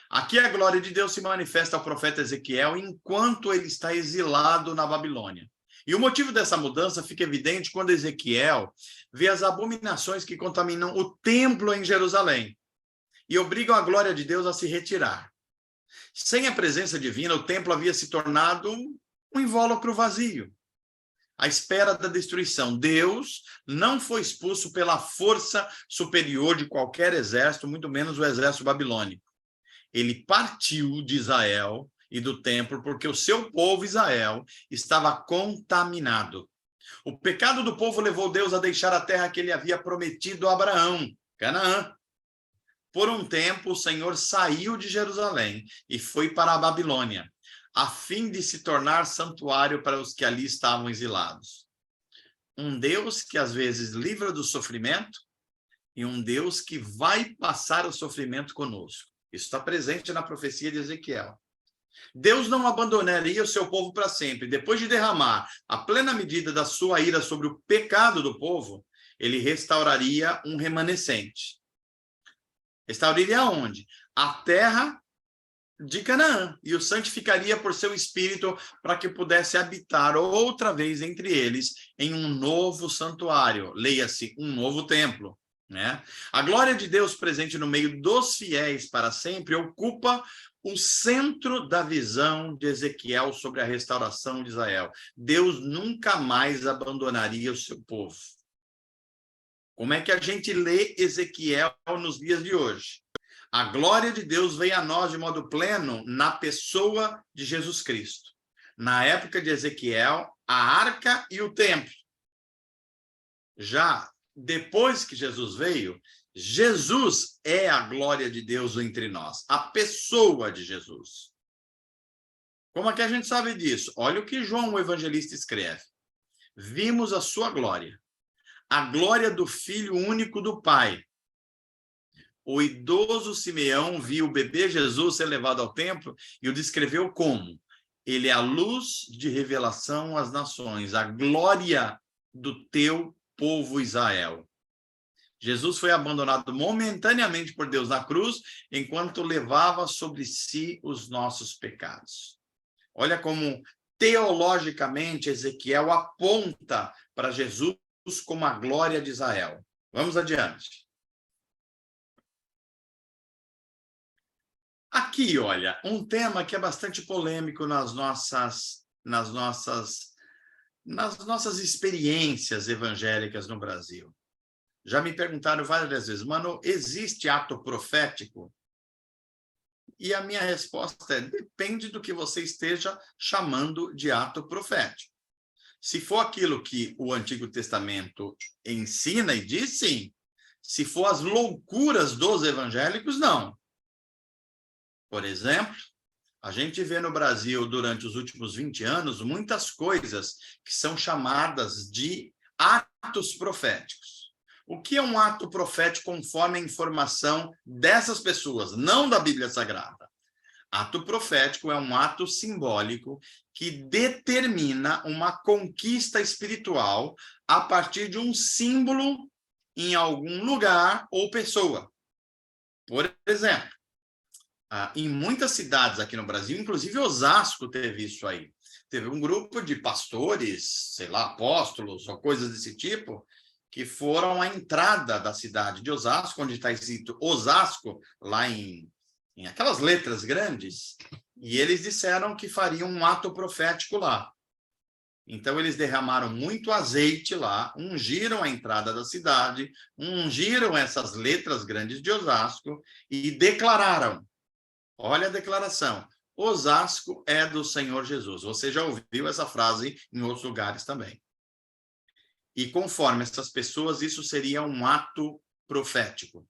Aqui a glória de Deus se manifesta ao profeta Ezequiel enquanto ele está exilado na Babilônia. E o motivo dessa mudança fica evidente quando Ezequiel vê as abominações que contaminam o templo em Jerusalém e obrigam a glória de Deus a se retirar. Sem a presença divina, o templo havia se tornado um invólucro vazio, à espera da destruição. Deus não foi expulso pela força superior de qualquer exército, muito menos o exército babilônico. Ele partiu de Israel e do templo porque o seu povo Israel estava contaminado. O pecado do povo levou Deus a deixar a terra que ele havia prometido a Abraão, Canaã. Por um tempo, o Senhor saiu de Jerusalém e foi para a Babilônia, a fim de se tornar santuário para os que ali estavam exilados. Um Deus que às vezes livra do sofrimento e um Deus que vai passar o sofrimento conosco. Isso está presente na profecia de Ezequiel. Deus não abandonaria o seu povo para sempre. Depois de derramar a plena medida da sua ira sobre o pecado do povo, ele restauraria um remanescente. Restauraria onde? A terra de Canaã, e o santificaria por seu espírito para que pudesse habitar outra vez entre eles em um novo santuário, leia-se, um novo templo. Né? A glória de Deus presente no meio dos fiéis para sempre ocupa o centro da visão de Ezequiel sobre a restauração de Israel. Deus nunca mais abandonaria o seu povo. Como é que a gente lê Ezequiel nos dias de hoje? A glória de Deus veio a nós de modo pleno na pessoa de Jesus Cristo. Na época de Ezequiel, a arca e o templo. Já depois que Jesus veio, Jesus é a glória de Deus entre nós, a pessoa de Jesus. Como é que a gente sabe disso? Olha o que João, o evangelista, escreve. Vimos a sua glória, a glória do Filho único do Pai. O idoso Simeão viu o bebê Jesus ser levado ao templo e o descreveu como: ele é a luz de revelação às nações, a glória do teu povo Israel. Jesus foi abandonado momentaneamente por Deus na cruz, enquanto levava sobre si os nossos pecados. Olha como, teologicamente, Ezequiel aponta para Jesus como a glória de Israel. Vamos adiante. Aqui, olha, um tema que é bastante polêmico nas nossas experiências evangélicas no Brasil. Já me perguntaram várias vezes, mano, existe ato profético? E a minha resposta é, depende do que você esteja chamando de ato profético. Se for aquilo que o Antigo Testamento ensina e diz, sim. Se for as loucuras dos evangélicos, não. Por exemplo, a gente vê no Brasil, durante os últimos 20 anos, muitas coisas que são chamadas de atos proféticos. O que é um ato profético conforme a informação dessas pessoas, não da Bíblia Sagrada? Ato profético é um ato simbólico que determina uma conquista espiritual a partir de um símbolo em algum lugar ou pessoa. Por exemplo, em muitas cidades aqui no Brasil, inclusive Osasco teve isso aí. Teve um grupo de pastores, sei lá, apóstolos ou coisas desse tipo, que foram à entrada da cidade de Osasco, onde está escrito Osasco, lá em aquelas letras grandes, e eles disseram que fariam um ato profético lá. Então, eles derramaram muito azeite lá, ungiram a entrada da cidade, ungiram essas letras grandes de Osasco e declararam, olha a declaração, Osasco é do Senhor Jesus. Você já ouviu essa frase em outros lugares também. E conforme essas pessoas, isso seria um ato profético.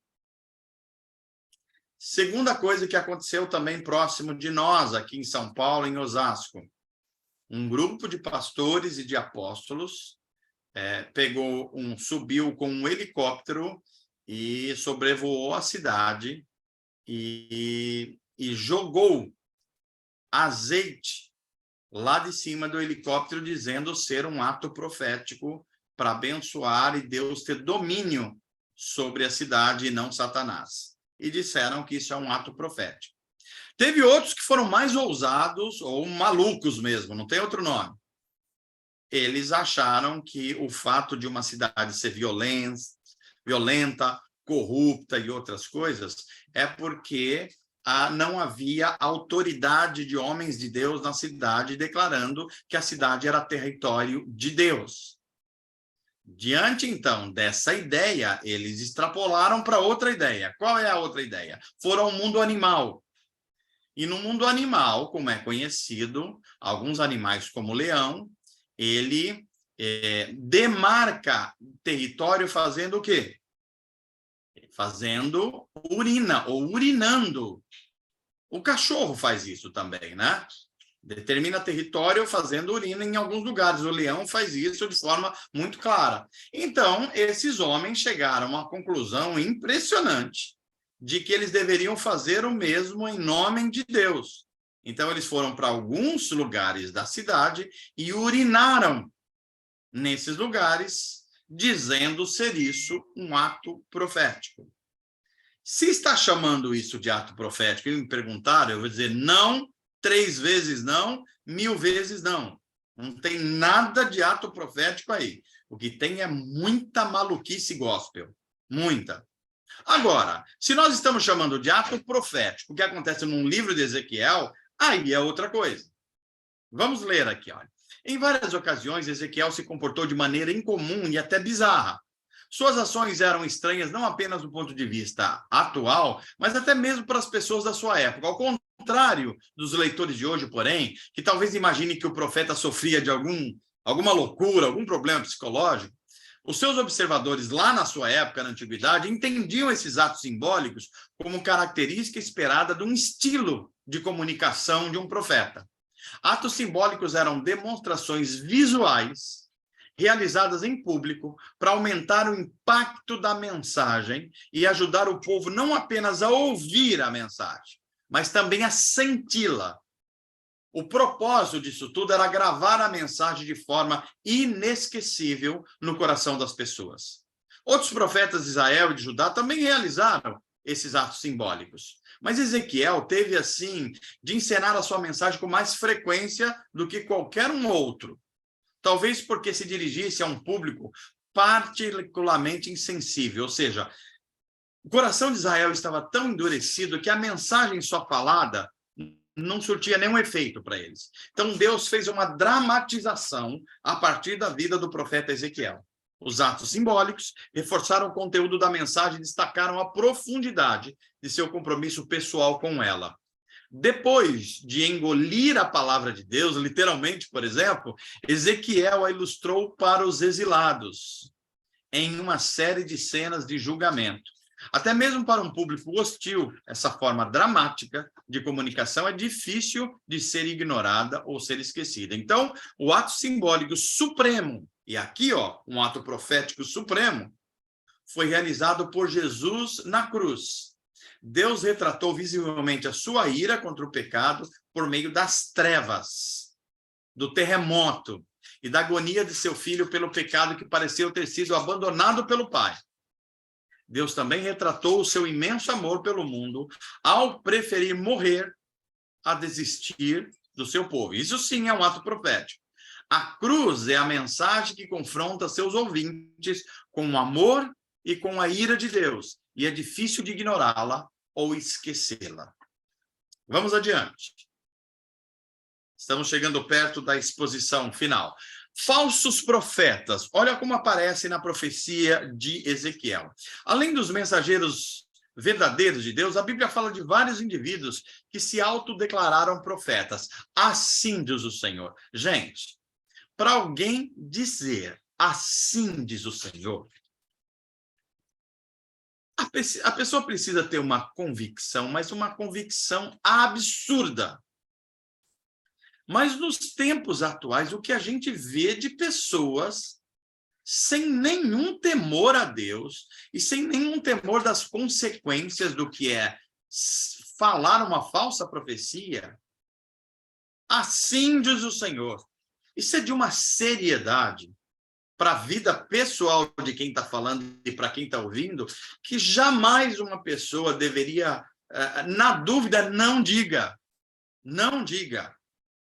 Segunda coisa que aconteceu também próximo de nós, aqui em São Paulo, em Osasco. Um grupo de pastores e de apóstolos subiu com um helicóptero e sobrevoou a cidade e jogou azeite lá de cima do helicóptero, dizendo ser um ato profético para abençoar e Deus ter domínio sobre a cidade e não Satanás. E disseram que isso é um ato profético. Teve outros que foram mais ousados ou malucos mesmo, não tem outro nome. Eles acharam que o fato de uma cidade ser violenta, corrupta e outras coisas é porque não havia autoridade de homens de Deus na cidade, declarando que a cidade era território de Deus. Diante, então, dessa ideia, eles extrapolaram para outra ideia. Qual é a outra ideia? Foram ao mundo animal. E no mundo animal, como é conhecido, alguns animais como o leão, ele demarca território fazendo o quê? Fazendo urina, ou urinando. O cachorro faz isso também, né? Determina território fazendo urina em alguns lugares. O leão faz isso de forma muito clara. Então, esses homens chegaram a uma conclusão impressionante de que eles deveriam fazer o mesmo em nome de Deus. Então, eles foram para alguns lugares da cidade e urinaram nesses lugares, dizendo ser isso um ato profético. Se está chamando isso de ato profético e me perguntaram, eu vou dizer não, 3 vezes não, 1000 vezes não. Não tem nada de ato profético aí. O que tem é muita maluquice gospel. Muita. Agora, se nós estamos chamando de ato profético, o que acontece num livro de Ezequiel, aí é outra coisa. Vamos ler aqui, olha. Em várias ocasiões, Ezequiel se comportou de maneira incomum e até bizarra. Suas ações eram estranhas não apenas do ponto de vista atual, mas até mesmo para as pessoas da sua época. Ao contrário dos leitores de hoje, porém, que talvez imaginem que o profeta sofria de alguma loucura, algum problema psicológico, os seus observadores lá na sua época, na antiguidade, entendiam esses atos simbólicos como característica esperada de um estilo de comunicação de um profeta. Atos simbólicos eram demonstrações visuais realizadas em público para aumentar o impacto da mensagem e ajudar o povo não apenas a ouvir a mensagem, mas também a senti-la. O propósito disso tudo era gravar a mensagem de forma inesquecível no coração das pessoas. Outros profetas de Israel e de Judá também realizaram esses atos simbólicos. Mas Ezequiel teve, assim, de encenar a sua mensagem com mais frequência do que qualquer um outro. Talvez porque se dirigisse a um público particularmente insensível, ou seja, o coração de Israel estava tão endurecido que a mensagem só falada não surtia nenhum efeito para eles. Então Deus fez uma dramatização a partir da vida do profeta Ezequiel. Os atos simbólicos reforçaram o conteúdo da mensagem e destacaram a profundidade de seu compromisso pessoal com ela. Depois de engolir a palavra de Deus, literalmente, por exemplo, Ezequiel a ilustrou para os exilados em uma série de cenas de julgamento. Até mesmo para um público hostil, essa forma dramática de comunicação é difícil de ser ignorada ou ser esquecida. Então, o ato simbólico supremo, e aqui, um ato profético supremo, foi realizado por Jesus na cruz. Deus retratou visivelmente a sua ira contra o pecado por meio das trevas, do terremoto e da agonia de seu filho pelo pecado que pareceu ter sido abandonado pelo Pai. Deus também retratou o seu imenso amor pelo mundo ao preferir morrer a desistir do seu povo. Isso sim é um ato profético. A cruz é a mensagem que confronta seus ouvintes com o amor e com a ira de Deus, e é difícil de ignorá-la ou esquecê-la. Vamos adiante. Estamos chegando perto da exposição final. Falsos profetas. Olha como aparece na profecia de Ezequiel. Além dos mensageiros verdadeiros de Deus, a Bíblia fala de vários indivíduos que se autodeclararam profetas. Assim diz o Senhor. Gente, para alguém dizer assim diz o Senhor, a pessoa precisa ter uma convicção, mas uma convicção absurda. Mas nos tempos atuais, o que a gente vê de pessoas sem nenhum temor a Deus e sem nenhum temor das consequências do que é falar uma falsa profecia, assim diz o Senhor. Isso é de uma seriedade para a vida pessoal de quem está falando e para quem está ouvindo, que jamais uma pessoa deveria, na dúvida, não diga. Não diga.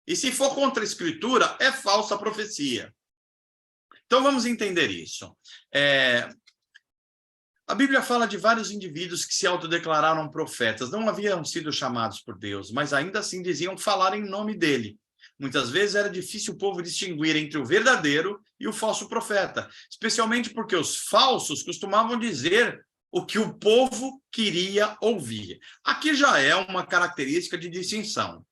E se for contra a Escritura, é falsa profecia. Então, vamos entender isso. A Bíblia fala de vários indivíduos que se autodeclararam profetas. Não haviam sido chamados por Deus, mas ainda assim diziam falar em nome dele. Muitas vezes era difícil o povo distinguir entre o verdadeiro e o falso profeta, especialmente porque os falsos costumavam dizer o que o povo queria ouvir. Aqui já é uma característica de distinção.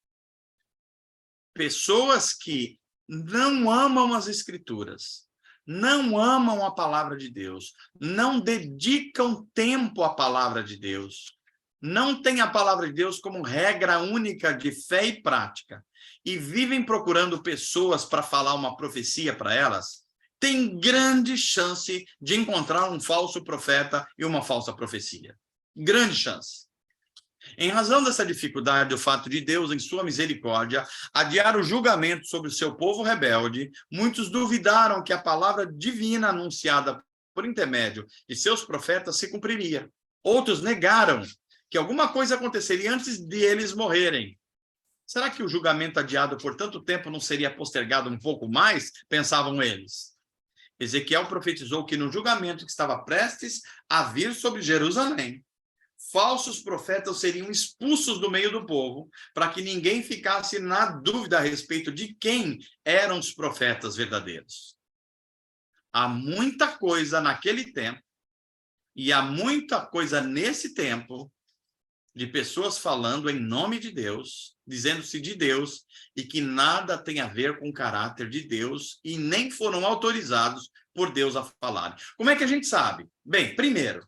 Pessoas que não amam as Escrituras, não amam a palavra de Deus, não dedicam tempo à palavra de Deus, não têm a palavra de Deus como regra única de fé e prática, e vivem procurando pessoas para falar uma profecia para elas, tem grande chance de encontrar um falso profeta e uma falsa profecia. Grande chance. Em razão dessa dificuldade, o fato de Deus, em sua misericórdia, adiar o julgamento sobre o seu povo rebelde, muitos duvidaram que a palavra divina anunciada por intermédio de seus profetas se cumpriria. Outros negaram que alguma coisa aconteceria antes de eles morrerem. Será que o julgamento adiado por tanto tempo não seria postergado um pouco mais? Pensavam eles. Ezequiel profetizou que no julgamento que estava prestes a vir sobre Jerusalém, falsos profetas seriam expulsos do meio do povo, para que ninguém ficasse na dúvida a respeito de quem eram os profetas verdadeiros. Há muita coisa naquele tempo, e há muita coisa nesse tempo, de pessoas falando em nome de Deus, dizendo-se de Deus, e que nada tem a ver com o caráter de Deus, e nem foram autorizados por Deus a falar. Como é que a gente sabe? Bem, primeiro,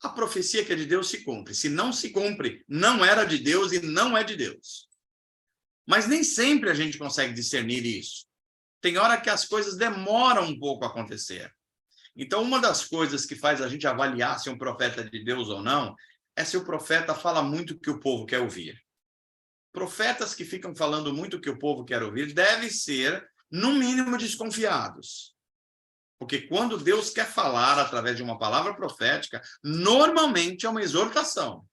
a profecia que é de Deus se cumpre. Se não se cumpre, não era de Deus e não é de Deus. Mas nem sempre a gente consegue discernir isso. Tem hora que as coisas demoram um pouco a acontecer. Então, uma das coisas que faz a gente avaliar se um profeta é de Deus ou não, é se o profeta fala muito o que o povo quer ouvir. Profetas que ficam falando muito o que o povo quer ouvir devem ser, no mínimo, desconfiados. Porque quando Deus quer falar através de uma palavra profética, normalmente é uma exortação,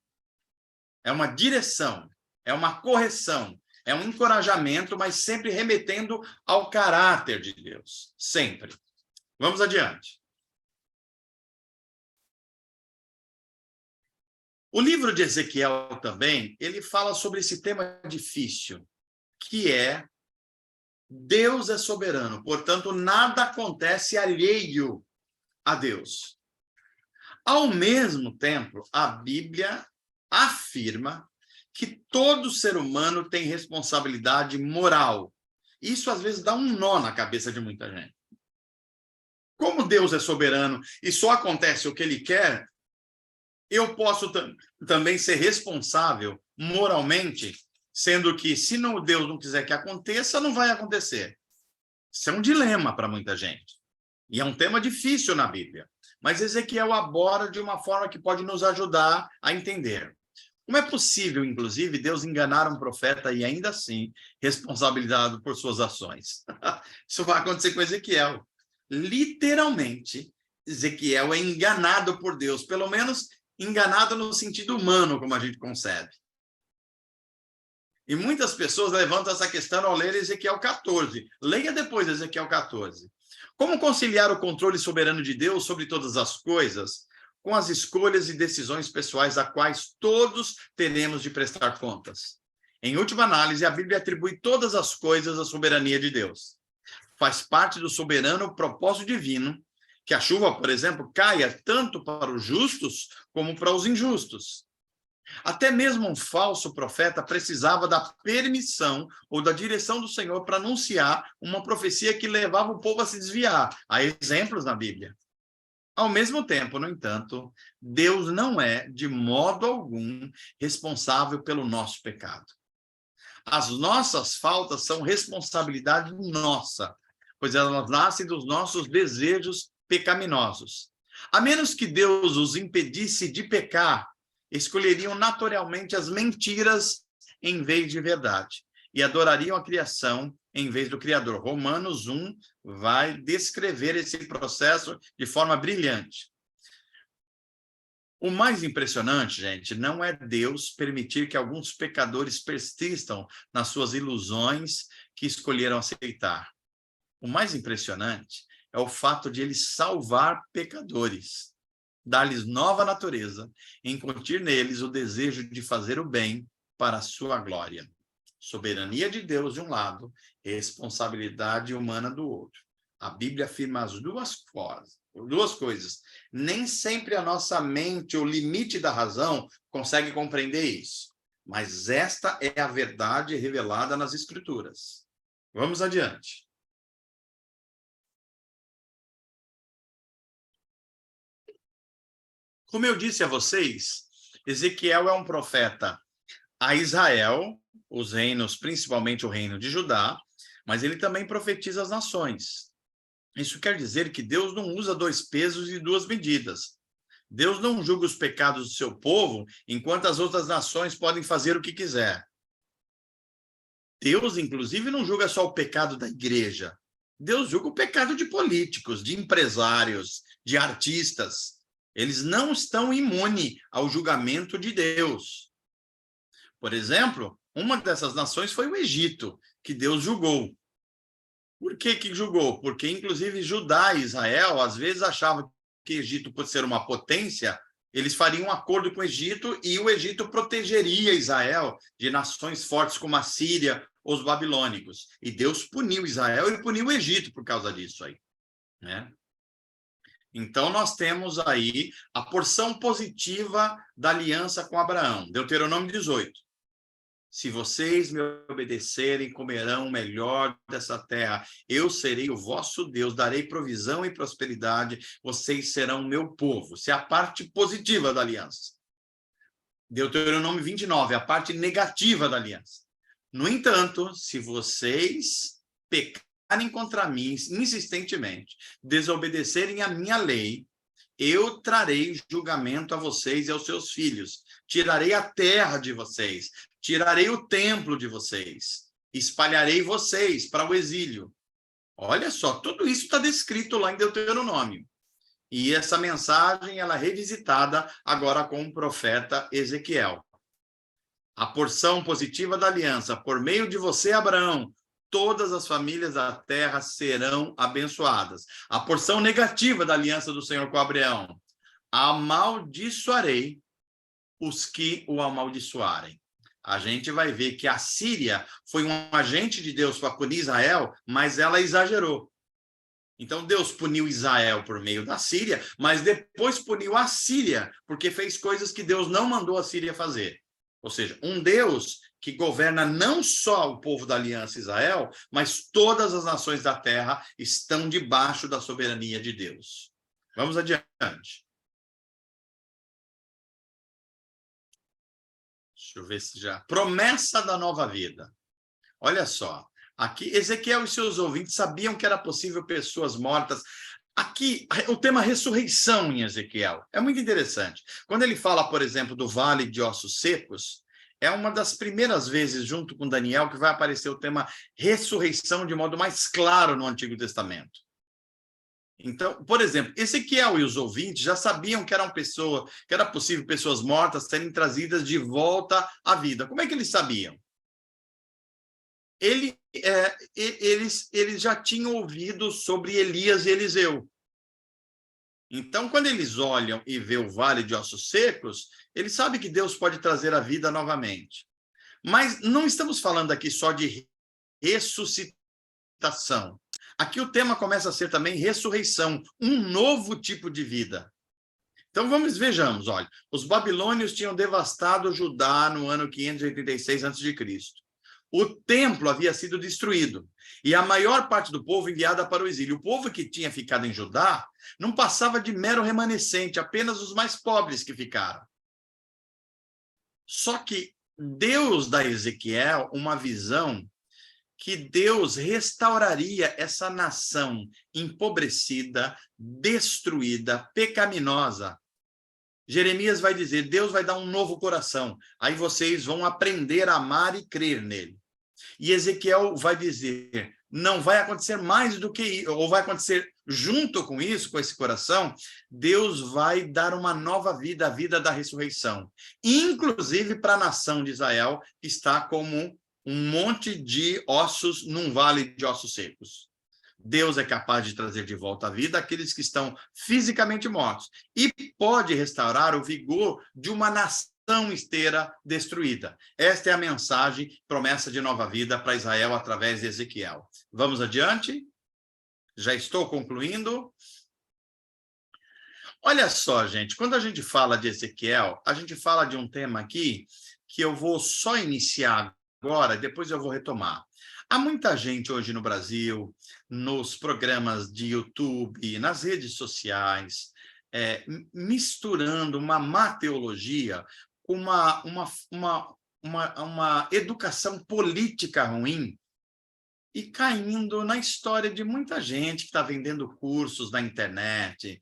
é uma direção, é uma correção, é um encorajamento, mas sempre remetendo ao caráter de Deus. Sempre. Vamos adiante. O livro de Ezequiel também, ele fala sobre esse tema difícil, que é Deus é soberano, portanto, nada acontece alheio a Deus. Ao mesmo tempo, a Bíblia afirma que todo ser humano tem responsabilidade moral. Isso, às vezes, dá um nó na cabeça de muita gente. Como Deus é soberano e só acontece o que ele quer, eu posso também ser responsável moralmente, sendo que, se Deus não quiser que aconteça, não vai acontecer. Isso é um dilema para muita gente. E é um tema difícil na Bíblia. Mas Ezequiel aborda de uma forma que pode nos ajudar a entender. Como é possível, inclusive, Deus enganar um profeta e ainda assim responsabilizado por suas ações? Isso vai acontecer com Ezequiel. Literalmente, Ezequiel é enganado por Deus, pelo menos enganado no sentido humano, como a gente concebe. E muitas pessoas levantam essa questão ao ler Ezequiel 14. Leia depois Ezequiel 14. Como conciliar o controle soberano de Deus sobre todas as coisas com as escolhas e decisões pessoais a quais todos teremos de prestar contas? Em última análise, a Bíblia atribui todas as coisas à soberania de Deus. Faz parte do soberano propósito divino que a chuva, por exemplo, caia tanto para os justos como para os injustos. Até mesmo um falso profeta precisava da permissão ou da direção do Senhor para anunciar uma profecia que levava o povo a se desviar. Há exemplos na Bíblia. Ao mesmo tempo, no entanto, Deus não é, de modo algum, responsável pelo nosso pecado. As nossas faltas são responsabilidade nossa, pois elas nascem dos nossos desejos pecaminosos. A menos que Deus os impedisse de pecar, escolheriam naturalmente as mentiras em vez de verdade e adorariam a criação em vez do Criador. Romanos 1 vai descrever esse processo de forma brilhante. O mais impressionante, gente, não é Deus permitir que alguns pecadores persistam nas suas ilusões que escolheram aceitar. O mais impressionante é o fato de ele salvar pecadores, dar-lhes nova natureza, incutir neles o desejo de fazer o bem para a sua glória. Soberania de Deus de um lado, responsabilidade humana do outro. A Bíblia afirma as duas coisas. Nem sempre a nossa mente, o limite da razão, consegue compreender isso. Mas esta é a verdade revelada nas Escrituras. Vamos adiante. Como eu disse a vocês, Ezequiel é um profeta a Israel, os reinos, principalmente o reino de Judá, mas ele também profetiza as nações. Isso quer dizer que Deus não usa dois pesos e duas medidas. Deus não julga os pecados do seu povo, enquanto as outras nações podem fazer o que quiser. Deus, inclusive, não julga só o pecado da igreja. Deus julga o pecado de políticos, de empresários, de artistas. Eles não estão imunes ao julgamento de Deus. Por exemplo, uma dessas nações foi o Egito, que Deus julgou. Por que julgou? Porque, inclusive, Judá e Israel, às vezes, achavam que o Egito, por ser uma potência, eles fariam um acordo com o Egito e o Egito protegeria Israel de nações fortes como a Síria, os babilônicos. E Deus puniu Israel e puniu o Egito por causa disso aí, né? Então, nós temos aí a porção positiva da aliança com Abraão. Deuteronômio 18. Se vocês me obedecerem, comerão o melhor dessa terra. Eu serei o vosso Deus, darei provisão e prosperidade, vocês serão meu povo. Isso é a parte positiva da aliança. Deuteronômio 29, a parte negativa da aliança. No entanto, se vocês pecarem contra mim insistentemente, desobedecerem a minha lei, eu trarei julgamento a vocês e aos seus filhos. Tirarei a terra de vocês, tirarei o templo de vocês, espalharei vocês para o exílio. Olha só, tudo isso está descrito lá em Deuteronômio. E essa mensagem ela é revisitada agora com o profeta Ezequiel. A porção positiva da aliança, por meio de você, Abraão, todas as famílias da terra serão abençoadas. A porção negativa da aliança do Senhor com Abraão, amaldiçoarei os que o amaldiçoarem. A gente vai ver que a Síria foi um agente de Deus para punir Israel, mas ela exagerou. Então, Deus puniu Israel por meio da Síria, mas depois puniu a Síria, porque fez coisas que Deus não mandou a Síria fazer. Ou seja, um Deus que governa não só o povo da aliança Israel, mas todas as nações da terra estão debaixo da soberania de Deus. Vamos adiante. Deixa eu ver se já... Promessa da nova vida. Olha só. Aqui, Ezequiel e seus ouvintes sabiam que era possível pessoas mortas. Aqui, o tema ressurreição em Ezequiel é muito interessante. Quando ele fala, por exemplo, do vale de ossos secos, é uma das primeiras vezes, junto com Daniel, que vai aparecer o tema ressurreição de modo mais claro no Antigo Testamento. Então, por exemplo, Ezequiel e os ouvintes já sabiam que era possível pessoas mortas serem trazidas de volta à vida. Como é que eles sabiam? Eles já tinham ouvido sobre Elias e Eliseu. Então, quando eles olham e vê o vale de ossos secos, eles sabem que Deus pode trazer a vida novamente. Mas não estamos falando aqui só de ressuscitação. Aqui o tema começa a ser também ressurreição, um novo tipo de vida. Então, vejamos, olha, os babilônios tinham devastado Judá no ano 586 a.C. O templo havia sido destruído e a maior parte do povo enviada para o exílio. O povo que tinha ficado em Judá não passava de mero remanescente, apenas os mais pobres que ficaram. Só que Deus dá a Ezequiel uma visão que Deus restauraria essa nação empobrecida, destruída, pecaminosa. Jeremias vai dizer, Deus vai dar um novo coração, aí vocês vão aprender a amar e crer nele. E Ezequiel vai dizer, não vai acontecer mais do que isso, ou vai acontecer junto com isso, com esse coração, Deus vai dar uma nova vida, a vida da ressurreição. Inclusive para a nação de Israel, que está como um monte de ossos num vale de ossos secos. Deus é capaz de trazer de volta à vida aqueles que estão fisicamente mortos e pode restaurar o vigor de uma nação inteira destruída. Esta é a mensagem, promessa de nova vida para Israel através de Ezequiel. Vamos adiante? Já estou concluindo. Olha só, gente, quando a gente fala de Ezequiel, a gente fala de um tema aqui que eu vou só iniciar agora, depois eu vou retomar. Há muita gente hoje no Brasil, nos programas de YouTube, nas redes sociais, misturando uma má teologia com uma educação política ruim e caindo na história de muita gente que está vendendo cursos na internet,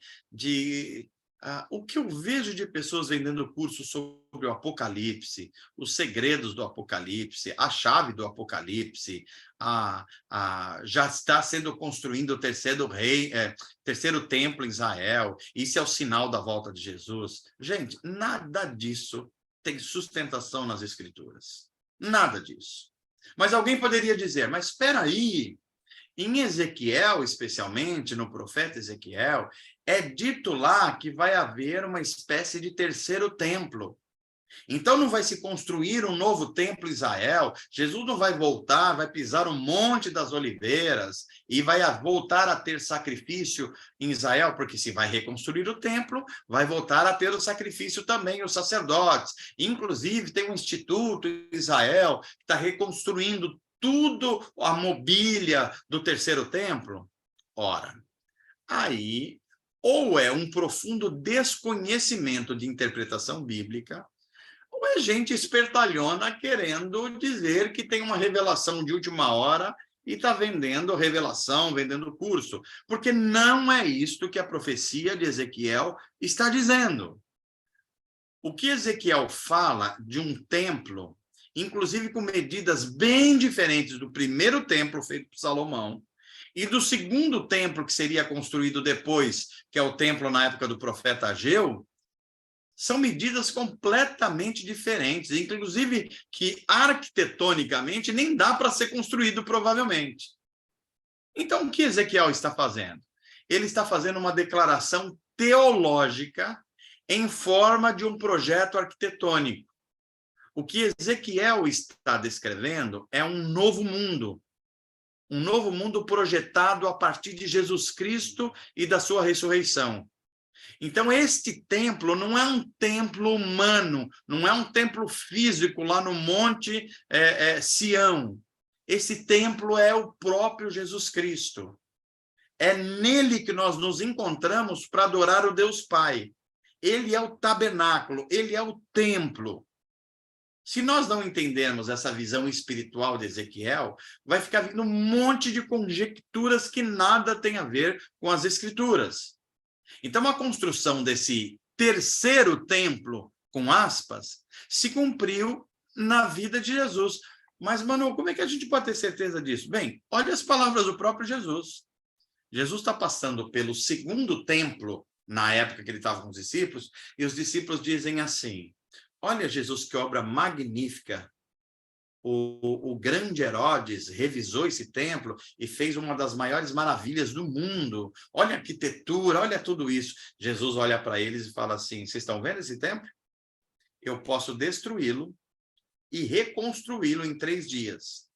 o que eu vejo de pessoas vendendo cursos sobre o Apocalipse, os segredos do Apocalipse, a chave do Apocalipse, já está sendo construído o terceiro templo em Israel, isso é o sinal da volta de Jesus. Gente, nada disso tem sustentação nas Escrituras. Nada disso. Mas alguém poderia dizer, mas espera aí, em Ezequiel, especialmente, no profeta Ezequiel, é dito lá que vai haver uma espécie de terceiro templo. Então não vai se construir um novo templo em Israel, Jesus não vai voltar, vai pisar o Monte das Oliveiras e vai voltar a ter sacrifício em Israel, porque se vai reconstruir o templo, vai voltar a ter o sacrifício também, os sacerdotes. Inclusive tem um instituto em Israel que está reconstruindo tudo a mobília do terceiro templo. Ora, aí ou é um profundo desconhecimento de interpretação bíblica, ou é gente espertalhona querendo dizer que tem uma revelação de última hora e está vendendo revelação, vendendo curso, porque não é isto que a profecia de Ezequiel está dizendo. O que Ezequiel fala de um templo, inclusive com medidas bem diferentes do primeiro templo feito por Salomão, e do segundo templo que seria construído depois, que é o templo na época do profeta Ageu, são medidas completamente diferentes, inclusive que arquitetonicamente nem dá para ser construído provavelmente. Então, o que Ezequiel está fazendo? Ele está fazendo uma declaração teológica em forma de um projeto arquitetônico. O que Ezequiel está descrevendo é um novo mundo projetado a partir de Jesus Cristo e da sua ressurreição. Então, este templo não é um templo humano, não é um templo físico lá no Monte Sião. Esse templo é o próprio Jesus Cristo. É nele que nós nos encontramos para adorar o Deus Pai. Ele é o tabernáculo, ele é o templo. Se nós não entendermos essa visão espiritual de Ezequiel, vai ficar vindo um monte de conjecturas que nada tem a ver com as Escrituras. Então, a construção desse terceiro templo, com aspas, se cumpriu na vida de Jesus. Mas, Manu, como é que a gente pode ter certeza disso? Bem, olha as palavras do próprio Jesus. Jesus está passando pelo segundo templo, na época que ele estava com os discípulos, e os discípulos dizem assim, olha, Jesus, que obra magnífica. O grande Herodes revisou esse templo e fez uma das maiores maravilhas do mundo. Olha a arquitetura, olha tudo isso. Jesus olha para eles e fala assim, vocês estão vendo esse templo? Eu posso destruí-lo e reconstruí-lo em 3 dias.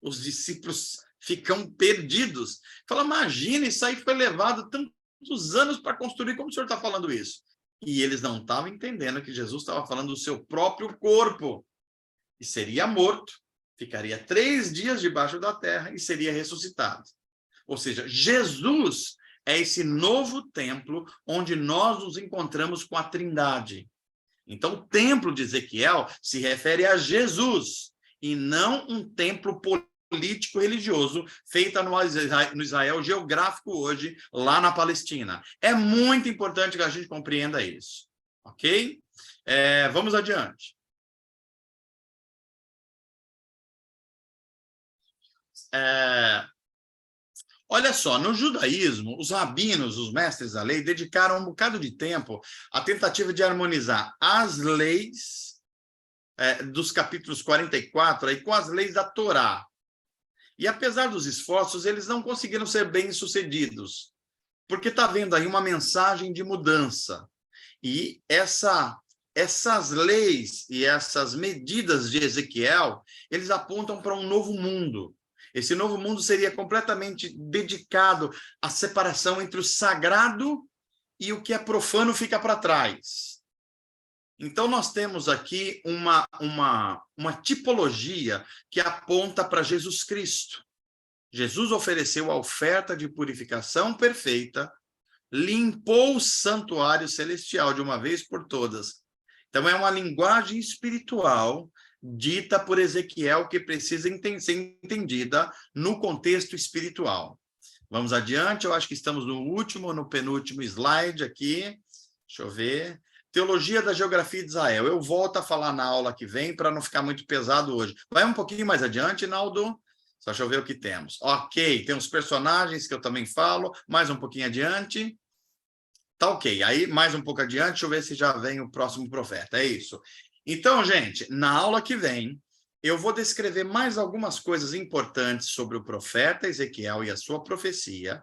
Os discípulos ficam perdidos. Fala, imagina, isso aí foi levado tantos anos para construir, como o senhor está falando isso? E eles não estavam entendendo que Jesus estava falando do seu próprio corpo. E seria morto, ficaria 3 dias debaixo da terra e seria ressuscitado. Ou seja, Jesus é esse novo templo onde nós nos encontramos com a Trindade. Então, o templo de Ezequiel se refere a Jesus, e não um templo político-religioso feito no Israel geográfico hoje, lá na Palestina. É muito importante que a gente compreenda isso. Ok? Vamos adiante. Olha só, no judaísmo, os rabinos, os mestres da lei, dedicaram um bocado de tempo à tentativa de harmonizar as leis dos capítulos 44 aí, com as leis da Torá. E apesar dos esforços, eles não conseguiram ser bem-sucedidos, porque está havendo aí uma mensagem de mudança. E essas leis e essas medidas de Ezequiel, eles apontam para um novo mundo. Esse novo mundo seria completamente dedicado à separação entre o sagrado e o que é profano fica para trás. Então, nós temos aqui uma tipologia que aponta para Jesus Cristo. Jesus ofereceu a oferta de purificação perfeita limpou o santuário celestial de uma vez por todas. Então, é uma linguagem espiritual dita por Ezequiel que precisa ser entendida no contexto espiritual. Vamos adiante, eu acho que estamos no último ou no penúltimo slide aqui. Deixa eu ver. Teologia da Geografia de Israel. Eu volto a falar na aula que vem para não ficar muito pesado hoje. Vai um pouquinho mais adiante, Naldo? Só deixa eu ver o que temos. Ok, tem os personagens que eu também falo. Mais um pouquinho adiante. Tá ok. Aí, mais um pouco adiante, deixa eu ver se já vem o próximo profeta. É isso. Então, gente, na aula que vem, eu vou descrever mais algumas coisas importantes sobre o profeta Ezequiel e a sua profecia,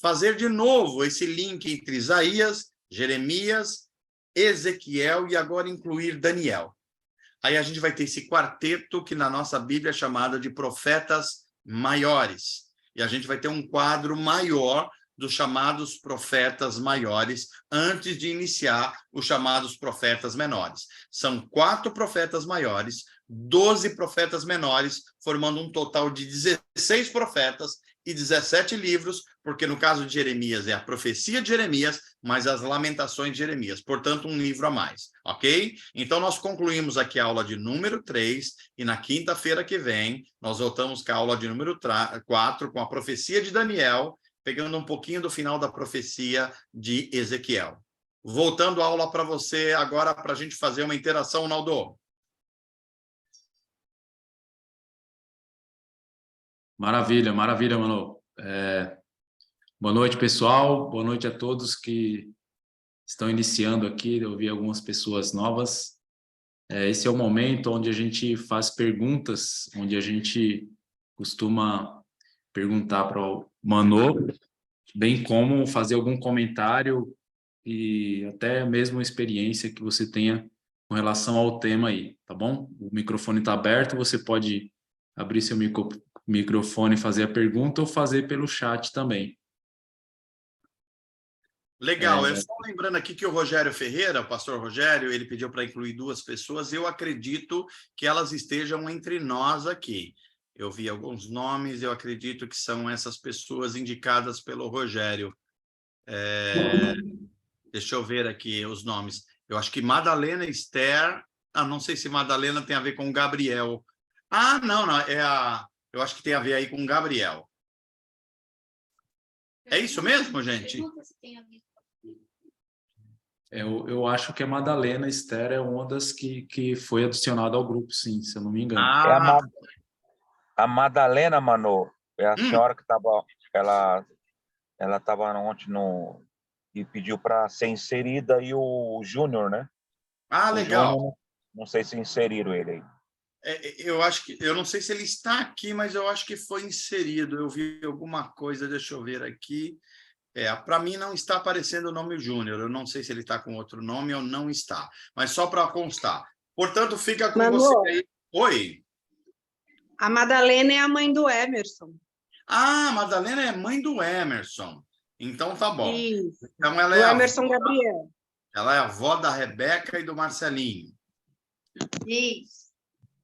fazer de novo esse link entre Isaías, Jeremias, Ezequiel e agora incluir Daniel. Aí a gente vai ter esse quarteto que na nossa Bíblia é chamado de profetas maiores. E a gente vai ter um quadro maior dos chamados profetas maiores antes de iniciar os chamados profetas menores. São 4 profetas maiores, 12 profetas menores, formando um total de 16 profetas e 17 livros, porque no caso de Jeremias é a profecia de Jeremias, mais as lamentações de Jeremias, portanto um livro a mais, ok? Então nós concluímos aqui a aula de número 3 e na quinta-feira que vem nós voltamos com a aula de número 4 com a profecia de Daniel, pegando um pouquinho do final da profecia de Ezequiel. Voltando a aula para você agora para a gente fazer uma interação, Naldo. Maravilha, maravilha, Manu. Boa noite, pessoal. Boa noite a todos que estão iniciando aqui. Eu vi algumas pessoas novas. Esse é o momento onde a gente faz perguntas, onde a gente costuma perguntar para o Manu, bem como fazer algum comentário e até mesmo experiência que você tenha com relação ao tema aí, tá bom? O microfone está aberto, você pode abrir seu microfone e fazer a pergunta ou fazer pelo chat também. Legal, eu só lembrando aqui que o Rogério Ferreira, o pastor Rogério, ele pediu para incluir 2 pessoas, eu acredito que elas estejam entre nós aqui. Eu vi alguns nomes, eu acredito que são essas pessoas indicadas pelo Rogério. Deixa eu ver aqui os nomes. Eu acho que Madalena Esther, não sei se Madalena tem a ver com Gabriel. Não, eu acho que tem a ver aí com Gabriel. É isso mesmo, gente? Eu acho que a Madalena Esther é uma das que foi adicionada ao grupo, sim, se eu não me engano. A Madalena, Manu, é a senhora que estava... Ela estava ontem e pediu para ser inserida, e o Júnior, né? Legal. Júnior, não sei se inseriram ele aí. Eu acho que... Eu não sei se ele está aqui, mas eu acho que foi inserido. Eu vi alguma coisa, deixa eu ver aqui. Para mim não está aparecendo o nome Júnior. Eu não sei se ele está com outro nome ou não está. Mas só para constar. Portanto, fica com Manu, você aí. Oi. A Madalena é a mãe do Emerson. A Madalena é mãe do Emerson. Então tá bom. Isso. Então ela do Emerson Gabriel. Ela é a avó da Rebeca e do Marcelinho. Isso.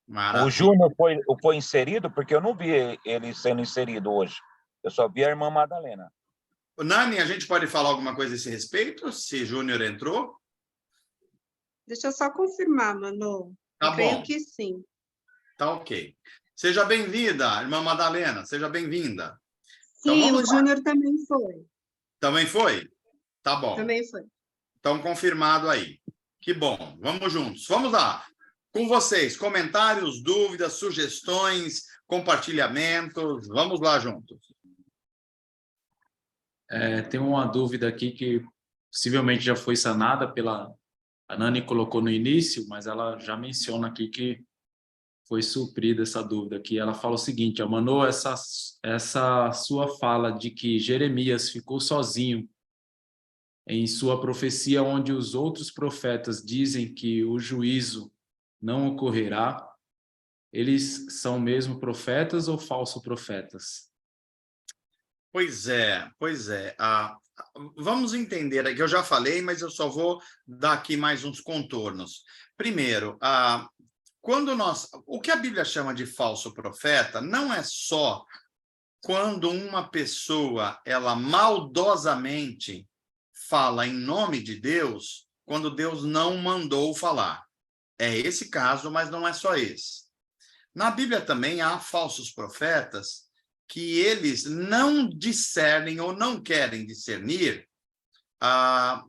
Maravilha. O Júnior foi inserido, porque eu não vi ele sendo inserido hoje. Eu só vi a irmã Madalena. Nani, a gente pode falar alguma coisa a esse respeito? Se Júnior entrou? Deixa eu só confirmar, Manu. Tá Creio bom. que sim. Tá ok. Seja bem-vinda, irmã Madalena. Seja bem-vinda. Sim, Então, o Júnior também foi. Também foi? Tá bom. Também foi. Então, confirmado aí. Que bom. Vamos juntos. Vamos lá. Com vocês, comentários, dúvidas, sugestões, compartilhamentos. Vamos lá juntos. Tem uma dúvida aqui que possivelmente já foi sanada a Nani colocou no início, mas ela já menciona aqui que foi suprida essa dúvida aqui. Ela fala o seguinte: Manu, essa sua fala de que Jeremias ficou sozinho em sua profecia, onde os outros profetas dizem que o juízo não ocorrerá, eles são mesmo profetas ou falsos profetas? Pois é. Vamos entender aqui, eu já falei, mas eu só vou dar aqui mais uns contornos. Primeiro, o que a Bíblia chama de falso profeta não é só quando uma pessoa, ela maldosamente fala em nome de Deus quando Deus não mandou falar. É esse caso, mas não é só esse. Na Bíblia também há falsos profetas que eles não discernem ou não querem discernir a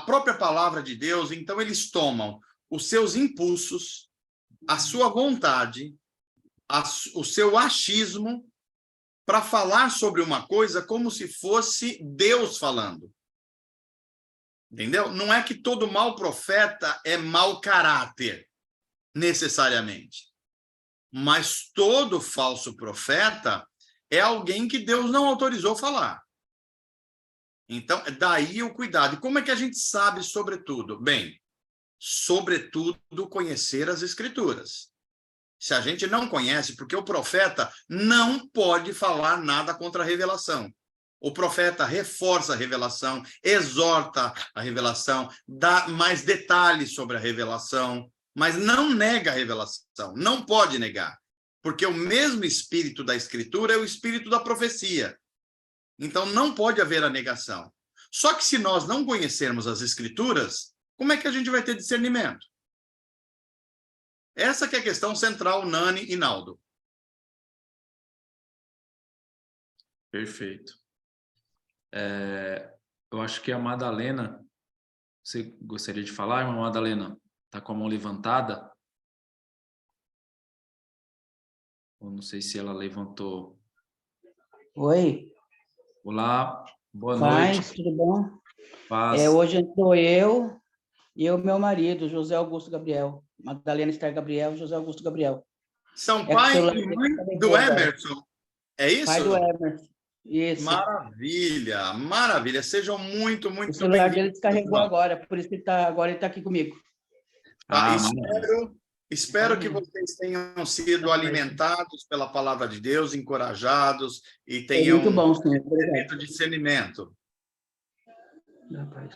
própria palavra de Deus, então eles tomam os seus impulsos, a sua vontade, o seu achismo para falar sobre uma coisa como se fosse Deus falando. Entendeu? Não é que todo mau profeta é mau caráter, necessariamente. Mas todo falso profeta é alguém que Deus não autorizou falar. Então, daí o cuidado. E como é que a gente sabe sobretudo? Bem, sobretudo conhecer as Escrituras. Se a gente não conhece, porque o profeta não pode falar nada contra a revelação. O profeta reforça a revelação, exorta a revelação, dá mais detalhes sobre a revelação, mas não nega a revelação, não pode negar, porque o mesmo espírito da Escritura é o espírito da profecia. Então, não pode haver a negação. Só que se nós não conhecermos as Escrituras, como é que a gente vai ter discernimento? Essa que é a questão central, Nani e Naldo. Perfeito. Eu acho que a Madalena, você gostaria de falar, irmã Madalena? Está com a mão levantada? Eu não sei se ela levantou. Oi. Olá, boa noite. Paz, tudo bom? Paz. Hoje entrou eu e o meu marido, José Augusto Gabriel. Madalena Esther Gabriel, José Augusto Gabriel. São pai e mãe do Emerson. É isso? Pai do Emerson. Isso. Maravilha, maravilha. Sejam muito O celular dele descarregou agora, por isso que ele está aqui comigo. Espero que vocês tenham sido alimentados pela palavra de Deus, encorajados e tenham muito bom, senhor. Discernimento.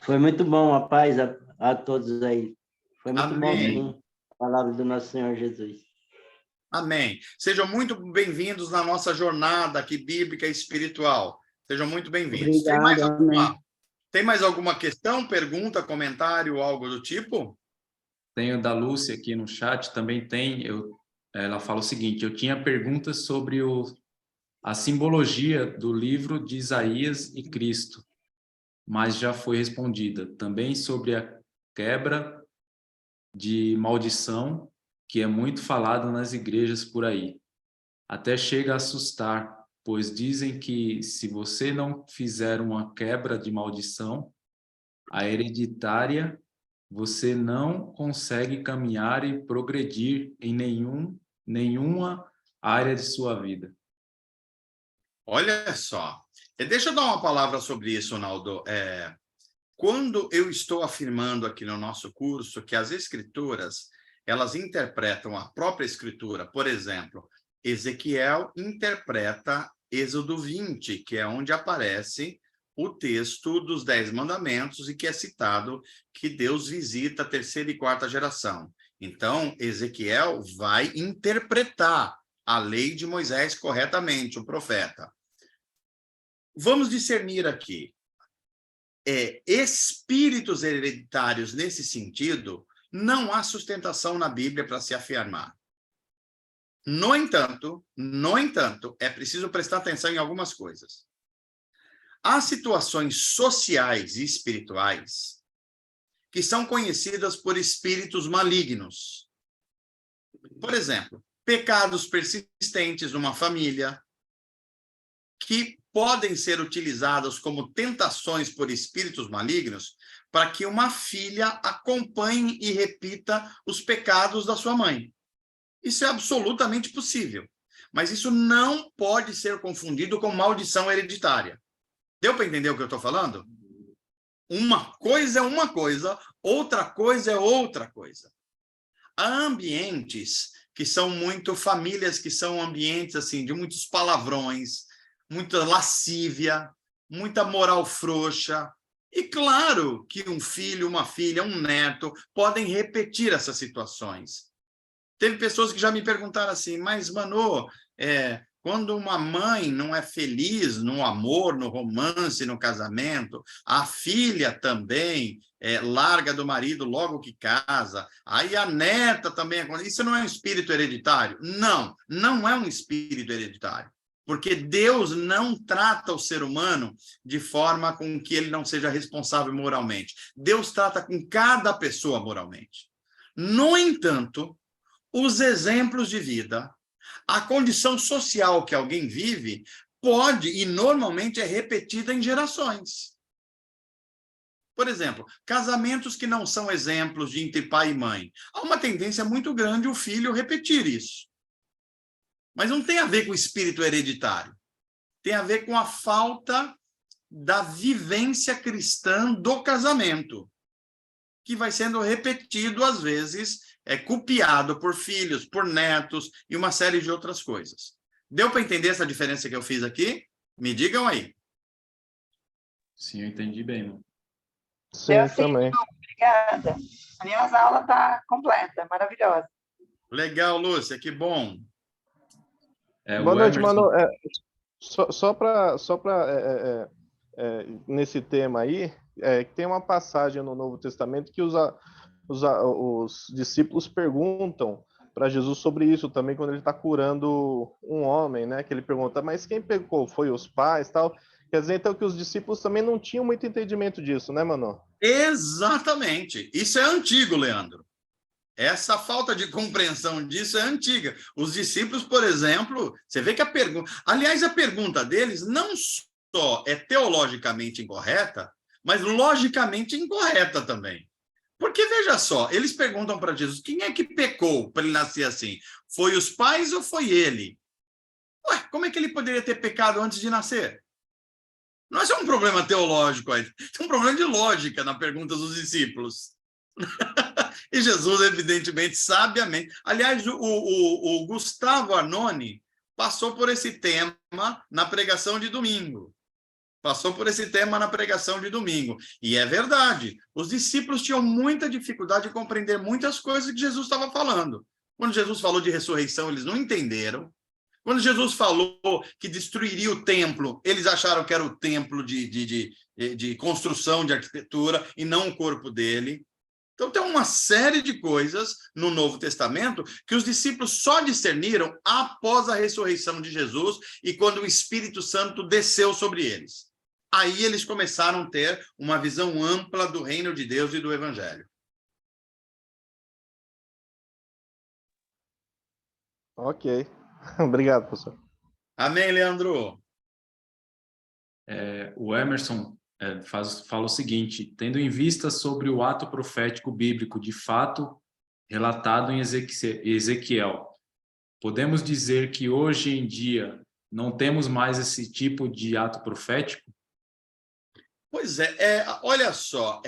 Foi muito bom, a paz a todos aí. Foi muito Amém. bom, sim, a palavra do nosso Senhor Jesus. Amém. Sejam muito bem-vindos na nossa jornada aqui bíblica e espiritual. Sejam muito bem-vindos. Tem mais alguma questão, pergunta, comentário, algo do tipo? Tenho da Lúcia aqui no chat, também tem. Ela fala o seguinte: eu tinha perguntas sobre a simbologia do livro de Isaías e Cristo, mas já foi respondida. Também sobre a quebra de maldição, que é muito falado nas igrejas por aí. Até chega a assustar, pois dizem que se você não fizer uma quebra de maldição, a hereditária, você não consegue caminhar e progredir em nenhuma área de sua vida. Olha só. Deixa eu dar uma palavra sobre isso, Naldo. Quando eu estou afirmando aqui no nosso curso que as Escrituras elas interpretam a própria Escritura. Por exemplo, Ezequiel interpreta Êxodo 20, que é onde aparece o texto dos 10 mandamentos e que é citado que Deus visita a terceira e quarta geração. Então, Ezequiel vai interpretar a lei de Moisés corretamente, o profeta. Vamos discernir aqui. Espíritos hereditários nesse sentido, não há sustentação na Bíblia para se afirmar. No entanto, é preciso prestar atenção em algumas coisas. Há situações sociais e espirituais que são conhecidas por espíritos malignos. Por exemplo, pecados persistentes numa família, que podem ser utilizados como tentações por espíritos malignos para que uma filha acompanhe e repita os pecados da sua mãe. Isso é absolutamente possível, mas isso não pode ser confundido com maldição hereditária. Deu para entender o que eu estou falando? Uma coisa é uma coisa, outra coisa é outra coisa. Há ambientes que são muito famílias, que são ambientes assim de muitos palavrões, muita lascívia, muita moral frouxa. E claro que um filho, uma filha, um neto podem repetir essas situações. Teve pessoas que já me perguntaram assim, mas, Mano, Quando uma mãe não é feliz no amor, no romance, no casamento, a filha também larga do marido logo que casa, aí a neta também... Isso não é um espírito hereditário? Não, não é um espírito hereditário. Porque Deus não trata o ser humano de forma com que ele não seja responsável moralmente. Deus trata com cada pessoa moralmente. No entanto, os exemplos de vida, a condição social que alguém vive, pode e normalmente é repetida em gerações. Por exemplo, casamentos que não são exemplos de entre pai e mãe. Há uma tendência muito grande o filho repetir isso. Mas não tem a ver com o espírito hereditário. Tem a ver com a falta da vivência cristã do casamento, que vai sendo repetido, às vezes, copiado por filhos, por netos e uma série de outras coisas. Deu para entender essa diferença que eu fiz aqui? Me digam aí. Sim, eu entendi bem, mano. Sim, também. Obrigada. Aliás, a aula está completa, maravilhosa. Legal, Lúcia, que bom. Boa noite, Mano. Só para nesse tema aí, tem uma passagem no Novo Testamento que os discípulos perguntam para Jesus sobre isso também, quando ele está curando um homem, né? Que ele pergunta, mas quem pecou? Foi os pais, tal? Quer dizer, então, que os discípulos também não tinham muito entendimento disso, né, Mano? Exatamente. Isso é antigo, Leandro. Essa falta de compreensão disso é antiga. Os discípulos, por exemplo, você vê que a pergunta... Aliás, a pergunta deles não só é teologicamente incorreta, mas logicamente incorreta também. Porque, veja só, eles perguntam para Jesus, quem é que pecou para ele nascer assim? Foi os pais ou foi ele? Ué, como é que ele poderia ter pecado antes de nascer? Não é só um problema teológico, é um problema de lógica na pergunta dos discípulos. E Jesus, evidentemente, sabiamente... Aliás, o Gustavo Arnone passou por esse tema na pregação de domingo. E é verdade, os discípulos tinham muita dificuldade de compreender muitas coisas que Jesus estava falando. Quando Jesus falou de ressurreição, eles não entenderam. Quando Jesus falou que destruiria o templo, eles acharam que era o templo de construção, de arquitetura, e não o corpo dele. Então, tem uma série de coisas no Novo Testamento que os discípulos só discerniram após a ressurreição de Jesus e quando o Espírito Santo desceu sobre eles. Aí eles começaram a ter uma visão ampla do reino de Deus e do Evangelho. Ok. Obrigado, professor. Amém, Leandro? O Emerson fala o seguinte, tendo em vista sobre o ato profético bíblico de fato relatado em Ezequiel, podemos dizer que hoje em dia não temos mais esse tipo de ato profético? Pois olha só,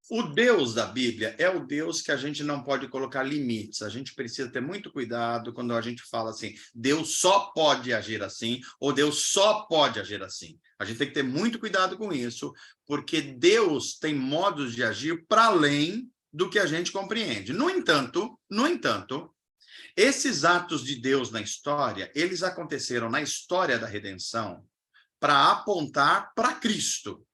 o Deus da Bíblia é o Deus que a gente não pode colocar limites. A gente precisa ter muito cuidado quando a gente fala assim, Deus só pode agir assim, ou Deus só pode agir assim. A gente tem que ter muito cuidado com isso, porque Deus tem modos de agir para além do que a gente compreende. No entanto, esses atos de Deus na história, eles aconteceram na história da redenção para apontar para Cristo.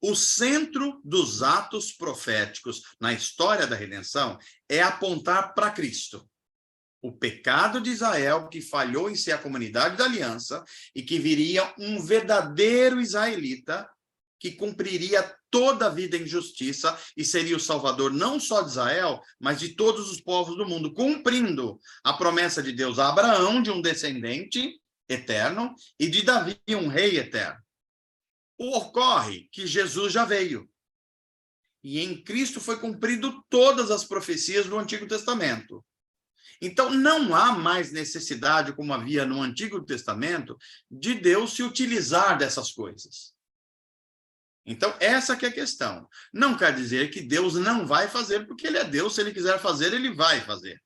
O centro dos atos proféticos na história da redenção é apontar para Cristo. O pecado de Israel, que falhou em ser a comunidade da aliança, e que viria um verdadeiro israelita, que cumpriria toda a vida em justiça e seria o salvador não só de Israel, mas de todos os povos do mundo, cumprindo a promessa de Deus a Abraão, de um descendente eterno, e de Davi, um rei eterno. Ocorre que Jesus já veio. E em Cristo foi cumprido todas as profecias do Antigo Testamento. Então, não há mais necessidade, como havia no Antigo Testamento, de Deus se utilizar dessas coisas. Então, essa que é a questão. Não quer dizer que Deus não vai fazer, porque ele é Deus, se ele quiser fazer, ele vai fazer.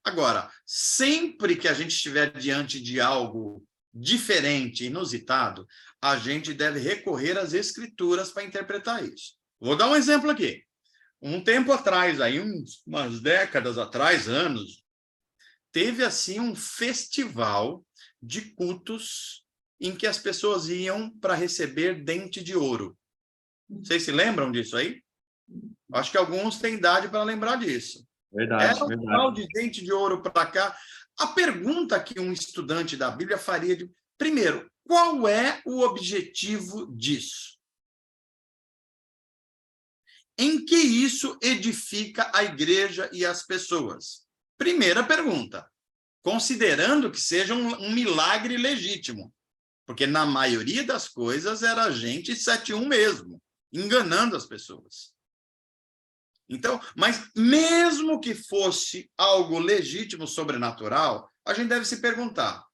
Agora, sempre que a gente estiver diante de algo diferente, inusitado, a gente deve recorrer às Escrituras para interpretar isso. Vou dar um exemplo aqui. Um tempo atrás, aí umas décadas atrás, anos, teve assim um festival de cultos em que as pessoas iam para receber dente de ouro. Vocês se lembram disso aí? Acho que alguns têm idade para lembrar disso. Verdade, Era um verdade. tal de dente de ouro para cá. A pergunta que um estudante da Bíblia faria de, primeiro, qual é o objetivo disso? Em que isso edifica a igreja e as pessoas? Primeira pergunta, considerando que seja um milagre legítimo, porque na maioria das coisas era gente 7-1 mesmo, enganando as pessoas. Então, mas mesmo que fosse algo legítimo, sobrenatural, a gente deve se perguntar,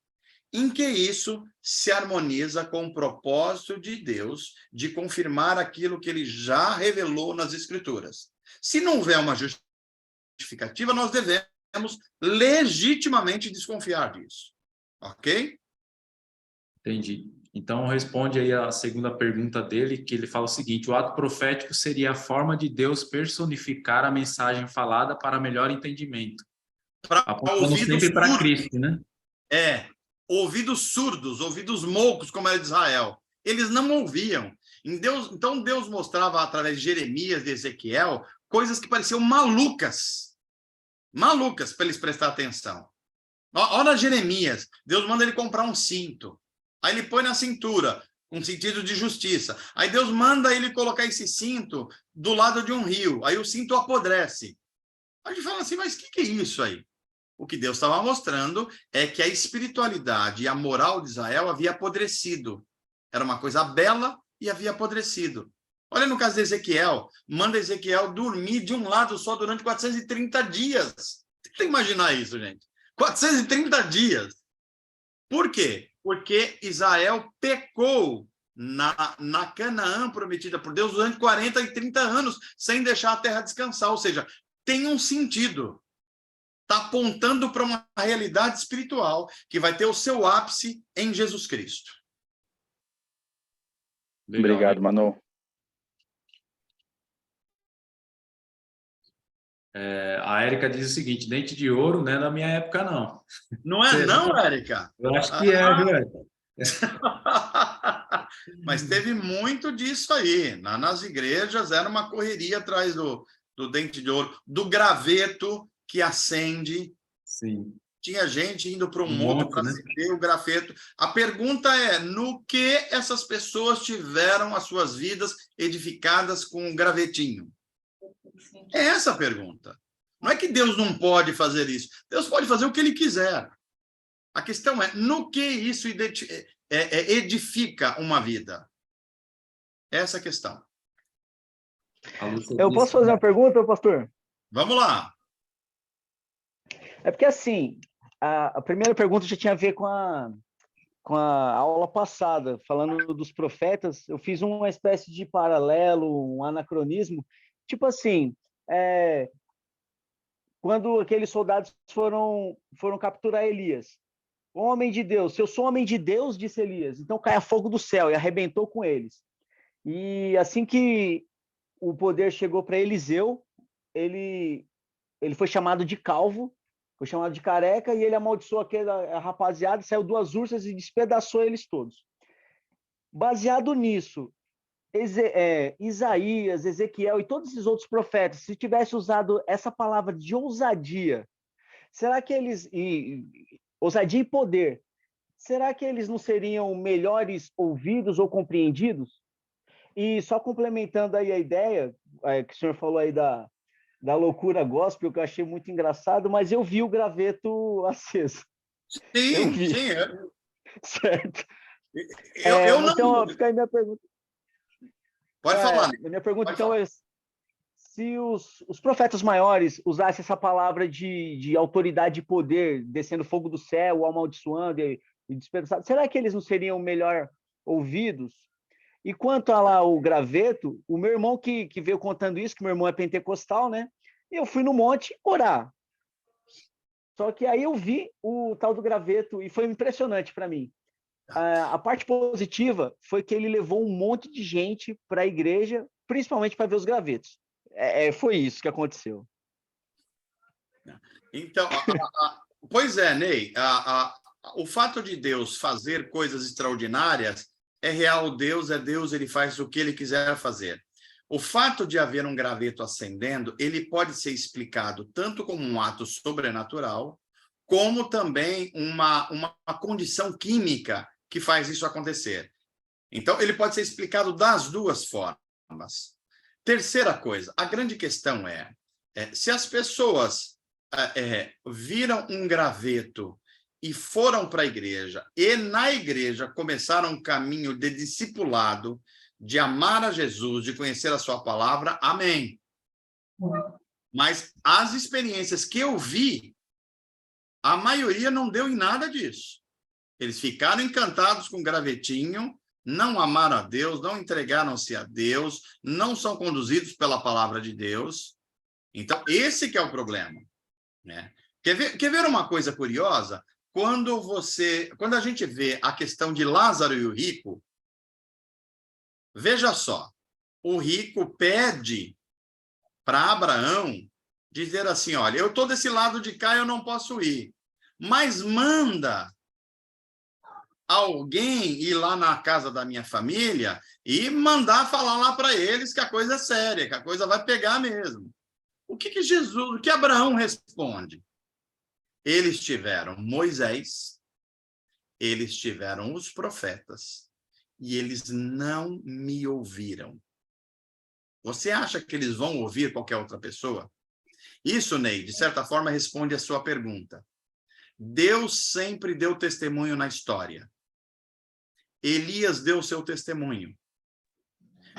em que isso se harmoniza com o propósito de Deus de confirmar aquilo que ele já revelou nas Escrituras? Se não houver uma justificativa, nós devemos legitimamente desconfiar disso. Ok? Entendi. Então, responde aí a segunda pergunta dele, que ele fala o seguinte: o ato profético seria a forma de Deus personificar a mensagem falada para melhor entendimento. Apontando sempre para Cristo, né? Ouvidos surdos, ouvidos moucos, como era de Israel. Eles não ouviam. Então, Deus mostrava, através de Jeremias e Ezequiel, coisas que pareciam malucas. Malucas, para eles prestar atenção. Olha Jeremias. Deus manda ele comprar um cinto. Aí ele põe na cintura, um sentido de justiça. Aí Deus manda ele colocar esse cinto do lado de um rio. Aí o cinto apodrece. Aí a gente fala assim, mas o que é isso aí? O que Deus estava mostrando é que a espiritualidade e a moral de Israel havia apodrecido. Era uma coisa bela e havia apodrecido. Olha no caso de Ezequiel, manda Ezequiel dormir de um lado só durante 430 dias. Tem que imaginar isso, gente. 430 dias. Por quê? Porque Israel pecou na Canaã prometida por Deus durante 40 e 30 anos, sem deixar a terra descansar. Ou seja, tem um sentido. Está apontando para uma realidade espiritual que vai ter o seu ápice em Jesus Cristo. Legal, Obrigado, Manu. A Érica diz o seguinte: dente de ouro não é da minha época, não. Não é não, Érica? Eu acho que é, viu, Érica? Mas teve muito disso aí. Nas igrejas era uma correria atrás do dente de ouro, do graveto que acende. Sim. Tinha gente indo para um Um monte monte, para né? acender o graveto. A pergunta é, no que essas pessoas tiveram as suas vidas edificadas com um gravetinho? É essa a pergunta. Não é que Deus não pode fazer isso. Deus pode fazer o que ele quiser. A questão é, no que isso edifica uma vida? Essa é a questão. Eu posso fazer uma pergunta, pastor? Vamos lá. É porque, assim, a primeira pergunta já tinha a ver com a aula passada, falando dos profetas. Eu fiz uma espécie de paralelo, um anacronismo. Tipo assim, quando aqueles soldados foram capturar Elias. Homem de Deus, se eu sou homem de Deus, disse Elias, então caia fogo do céu, e arrebentou com eles. E assim que o poder chegou para Eliseu, ele foi chamado de calvo, foi chamado de careca, e ele amaldiçoou aquela rapaziada, saiu 2 ursas e despedaçou eles todos. Baseado nisso, Isaías, Ezequiel e todos esses outros profetas, se tivesse usado essa palavra de ousadia, será que eles... ousadia e poder, será que eles não seriam melhores ouvidos ou compreendidos? E só complementando aí a ideia que o senhor falou aí da loucura gospel, que eu achei muito engraçado, mas eu vi o graveto aceso. Sim, eu vi. Sim. Certo. Eu não... Então, fica aí minha pergunta. Pode falar. Minha pergunta, Pode então, falar. é se os profetas maiores usassem essa palavra de autoridade e poder, descendo fogo do céu, amaldiçoando e despedaçando, será que eles não seriam melhor ouvidos? E quanto a lá o graveto, o meu irmão que veio contando isso, que meu irmão é pentecostal, né? E eu fui no monte orar. Só que aí eu vi o tal do graveto e foi impressionante para mim. A parte positiva foi que ele levou um monte de gente para a igreja, principalmente para ver os gravetos. Foi isso que aconteceu. Então, Pois é, Ney, o fato de Deus fazer coisas extraordinárias é real. Deus é Deus, ele faz o que ele quiser fazer. O fato de haver um graveto acendendo, ele pode ser explicado tanto como um ato sobrenatural, como também uma condição química que faz isso acontecer. Então, ele pode ser explicado das duas formas. Terceira coisa, a grande questão é se as pessoas viram um graveto e foram para a igreja, e na igreja começaram um caminho de discipulado, de amar a Jesus, de conhecer a sua palavra, amém. Mas as experiências que eu vi, a maioria não deu em nada disso. Eles ficaram encantados com o gravetinho, não amaram a Deus, não entregaram-se a Deus, não são conduzidos pela palavra de Deus. Então, esse que é o problema, né? Quer ver uma coisa curiosa? Quando a gente vê a questão de Lázaro e o rico, veja só, o rico pede para Abraão dizer assim, olha, eu estou desse lado de cá, eu não posso ir, mas manda alguém ir lá na casa da minha família e mandar falar lá para eles que a coisa é séria, que a coisa vai pegar mesmo. O que Abraão responde? Eles tiveram Moisés, eles tiveram os profetas, e eles não me ouviram. Você acha que eles vão ouvir qualquer outra pessoa? Isso, Ney, de certa forma, responde a sua pergunta. Deus sempre deu testemunho na história. Elias deu seu testemunho.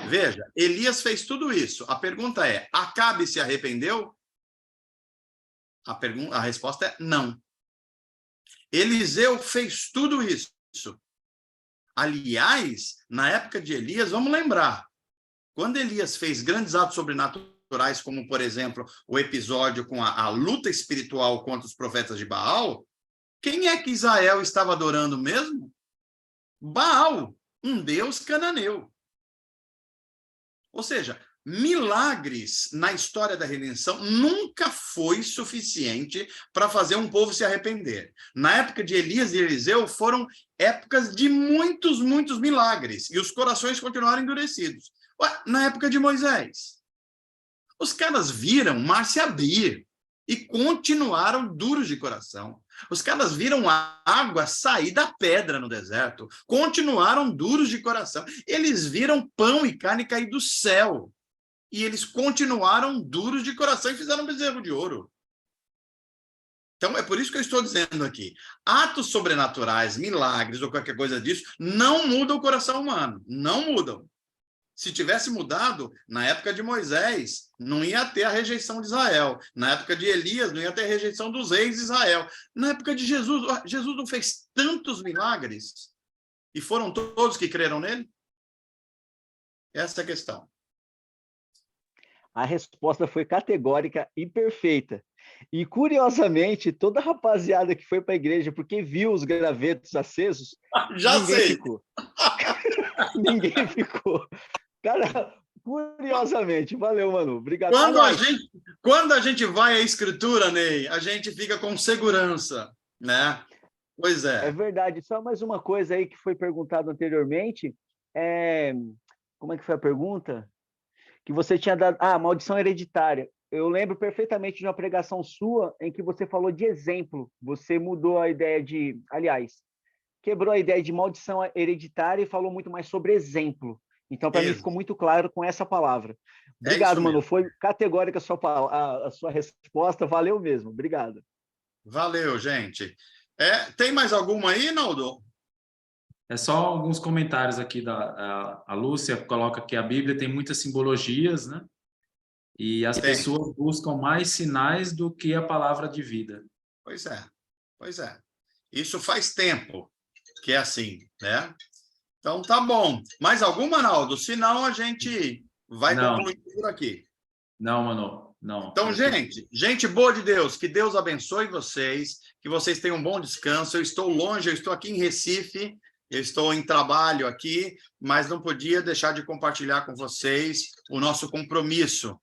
Veja, Elias fez tudo isso. A pergunta é, Acabe se arrependeu? A resposta é não. Eliseu fez tudo isso. Aliás, na época de Elias, vamos lembrar, quando Elias fez grandes atos sobrenaturais, como, por exemplo, o episódio com a luta espiritual contra os profetas de Baal, quem é que Israel estava adorando mesmo? Baal, um deus cananeu. Ou seja, milagres na história da redenção nunca foi suficiente para fazer um povo se arrepender. Na época de Elias e Eliseu foram épocas de muitos, muitos milagres, e os corações continuaram endurecidos. Na época de Moisés, os caras viram o mar se abrir e continuaram duros de coração. Os caras viram a água sair da pedra no deserto, continuaram duros de coração. Eles viram pão e carne cair do céu. E eles continuaram duros de coração e fizeram um bezerro de ouro. Então, é por isso que eu estou dizendo aqui. Atos sobrenaturais, milagres ou qualquer coisa disso, não mudam o coração humano. Não mudam. Se tivesse mudado, na época de Moisés, não ia ter a rejeição de Israel. Na época de Elias, não ia ter a rejeição dos reis de Israel. Na época de Jesus, Jesus não fez tantos milagres? E foram todos que creram nele? Essa é a questão. A resposta foi categórica e perfeita. E, curiosamente, toda a rapaziada que foi para a igreja porque viu os gravetos acesos, já ninguém sei. Ficou. Ninguém ficou. Cara, curiosamente. Valeu, Manu. Obrigado. Quando a gente vai à escritura, Ney, a gente fica com segurança, né? Pois é. É verdade. Só mais uma coisa aí que foi perguntado anteriormente. Como é que foi a pergunta? Que você tinha dado... maldição hereditária. Eu lembro perfeitamente de uma pregação sua em que você falou de exemplo. Você mudou a ideia de... Aliás, quebrou a ideia de maldição hereditária e falou muito mais sobre exemplo. Então, para mim, ficou muito claro com essa palavra. Obrigado, Manu. Foi categórica a sua resposta. Valeu mesmo. Obrigado. Valeu, gente. Tem mais alguma aí, Naldo? É só alguns comentários aqui a Lúcia coloca que a Bíblia tem muitas simbologias, né? E as pessoas buscam mais sinais do que a palavra de vida. Pois é. Isso faz tempo que é assim, né? Então, tá bom. Mais alguma, Naldo? Senão, a gente vai concluir por aqui. Não, Manu, não. Então, gente boa de Deus, que Deus abençoe vocês, que vocês tenham um bom descanso. Eu estou longe, eu estou aqui em Recife, eu estou em trabalho aqui, mas não podia deixar de compartilhar com vocês o nosso compromisso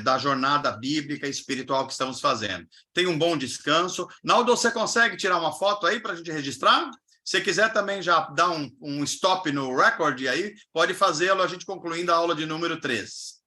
da jornada bíblica e espiritual que estamos fazendo. Tenha um bom descanso. Naldo, você consegue tirar uma foto aí para a gente registrar? Se quiser também já dar um stop no record aí, pode fazê-lo, a gente concluindo a aula de número 3.